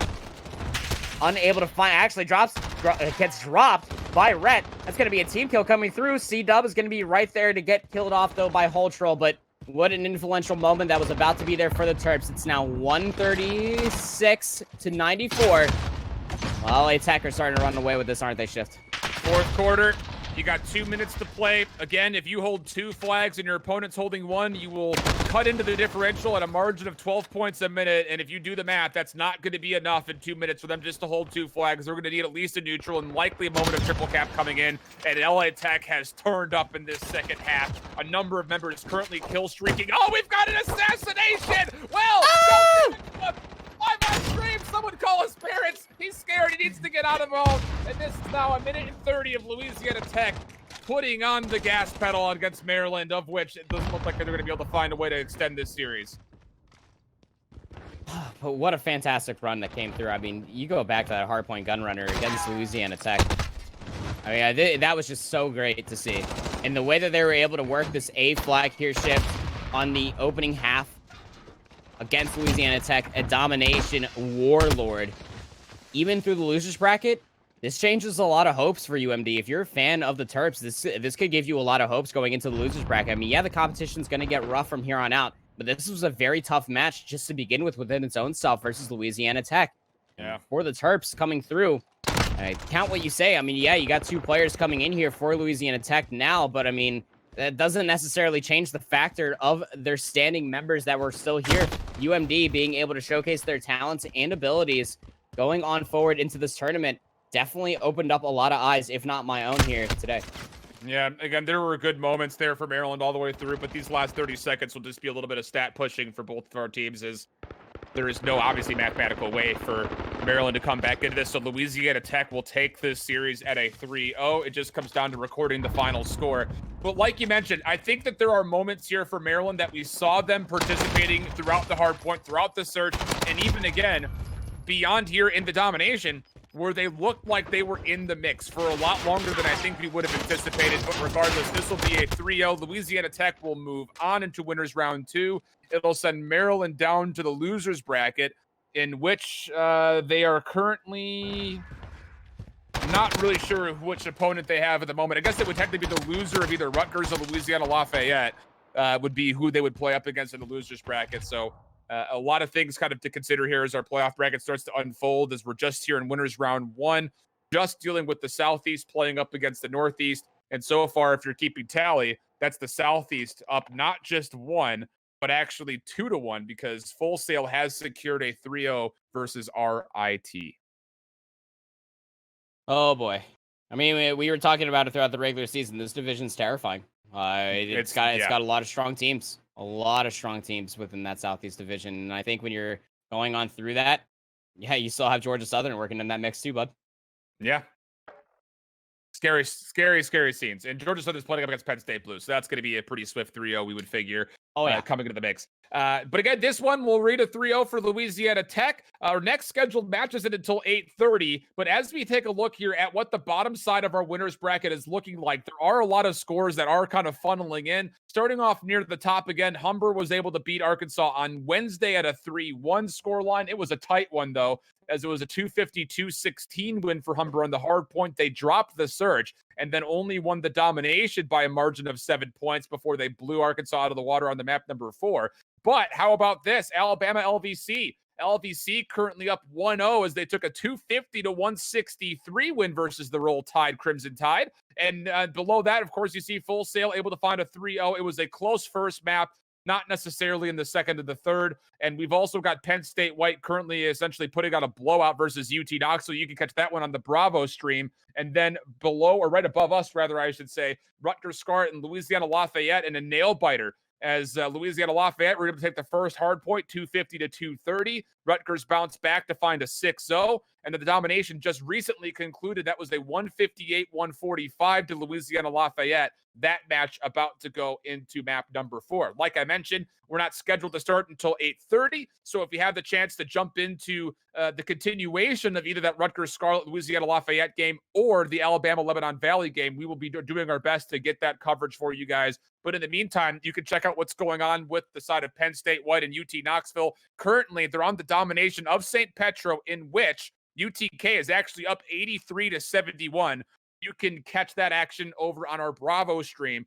Unable to find, actually gets dropped by Rhett. That's going to be a team kill coming through. C-Dub is going to be right there to get killed off though by hold troll, but what an influential moment that was about to be there for the Terps. It's now 136 to 94. Well, LA Tech are starting to run away with this, aren't they, Shift? Fourth quarter. You got 2 minutes to play. Again, if you hold 2 flags and your opponent's holding 1, you will cut into the differential at a margin of 12 points a minute. And if you do the math, that's not going to be enough in 2 minutes for them just to hold 2 flags. They're going to need at least a neutral and likely a moment of triple cap coming in. And LA Tech has turned up in this second half. A number of members currently kill streaking. Oh, we've got an assassination! Well, live on stream, someone call his parents. He's scared. He needs to get out of home. And this is now a minute and 30 of Louisiana Tech putting on the gas pedal against Maryland, of which it doesn't look like they're going to be able to find a way to extend this series. But what a fantastic run that came through. I mean, you go back to that hardpoint gun runner against Louisiana Tech. I mean, that was just so great to see. And the way that they were able to work this A flag here shift on the opening half against Louisiana Tech, a domination warlord. Even through the losers bracket, this changes a lot of hopes for UMD. If you're a fan of the Terps, this could give you a lot of hopes going into the losers bracket. I mean, yeah, the competition's going to get rough from here on out, but this was a very tough match just to begin with within its own self versus Louisiana Tech. Yeah. For the Terps coming through, count what you say. I mean, yeah, you got 2 players coming in here for Louisiana Tech now, but I mean, that doesn't necessarily change the factor of their standing members that were still here. UMD being able to showcase their talents and abilities going on forward into this tournament definitely opened up a lot of eyes, if not my own here today. Yeah, again, there were good moments there for Maryland all the way through, but these last 30 seconds will just be a little bit of stat pushing for both of our teams, as there is no obviously mathematical way for Maryland to come back into this. So Louisiana Tech will take this series at a 3-0. It just comes down to recording the final score. But like you mentioned, I think that there are moments here for Maryland that we saw them participating throughout the hardpoint, throughout the search, and even again, beyond here in the domination, where they looked like they were in the mix for a lot longer than I think we would have anticipated. But regardless, this will be a 3-0. Louisiana Tech will move on into winners round 2. It'll send Maryland down to the losers bracket, in which they are currently not really sure which opponent they have at the moment. I guess it would technically be the loser of either Rutgers or Louisiana Lafayette would be who they would play up against in the losers bracket. So a lot of things kind of to consider here as our playoff bracket starts to unfold, as we're just here in winners round 1, just dealing with the Southeast playing up against the Northeast. And so far, if you're keeping tally, that's the Southeast up not just 1, but actually 2-1, because Full Sail has secured a 3-0 versus RIT. Oh boy. I mean, we were talking about it throughout the regular season. This division's terrifying. It's got a lot of strong teams. A lot of strong teams within that Southeast division. And I think when you're going on through that, yeah, you still have Georgia Southern working in that mix too, bud. Yeah. Scary scenes. And Georgia Southern's playing up against Penn State Blue, so that's going to be a pretty swift 3-0, we would figure, coming into the mix. But again, this one we'll read a 3-0 for Louisiana Tech. Our next scheduled match isn't until 8:30. But as we take a look here at what the bottom side of our winners bracket is looking like, there are a lot of scores that are kind of funneling in. Starting off near the top again, Humber was able to beat Arkansas on Wednesday at a 3-1 scoreline. It was a tight one, though, as it was a 250-216 win for Humber on the Hardpoint. They dropped the Surge and then only won the Domination by a margin of 7 points before they blew Arkansas out of the water on the map number 4. But how about this? Alabama LVC. LVC currently up 1-0 as they took a 250-163 win versus the Roll Tide Crimson Tide. And below that, of course, you see Full Sail able to find a 3-0. It was a close first map, not necessarily in the second or the third. And we've also got Penn State White currently essentially putting out a blowout versus UT Knoxville. You can catch that one on the Bravo stream. And then below, or right above us, rather, I should say, Rutgers Scarlet and Louisiana Lafayette in a nail biter. As Louisiana Lafayette were able to take the first hard point, 250-230. Rutgers bounced back to find a 6-0. And then the Domination just recently concluded. That was a 158-145 to Louisiana Lafayette. That match about to go into map number 4. Like I mentioned, we're not scheduled to start until 8:30. So if you have the chance to jump into the continuation of either that Rutgers Scarlet Louisiana Lafayette game or the Alabama Lebanon Valley game, we will be doing our best to get that coverage for you guys. But in the meantime, you can check out what's going on with the side of Penn State White and UT Knoxville. Currently, they're on the Domination of St. Petro, in which UTK is actually up 83-71. You can catch that action over on our Bravo stream.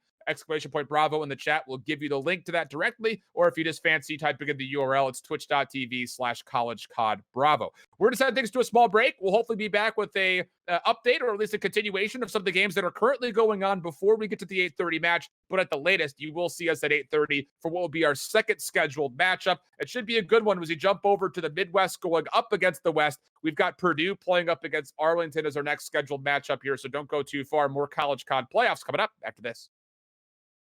!Bravo in the chat will give you the link to that directly. Or if you just fancy typing in the URL, it's twitch.tv/collegecodbravo. We're going to send things to a small break. We'll hopefully be back with a update, or at least a continuation of some of the games that are currently going on before we get to the 8:30 match. But at the latest, you will see us at 8:30 for what will be our second scheduled matchup. It should be a good one as we jump over to the Midwest going up against the West. We've got Purdue playing up against Arlington as our next scheduled matchup here, so don't go too far. More College Con playoffs coming up after this.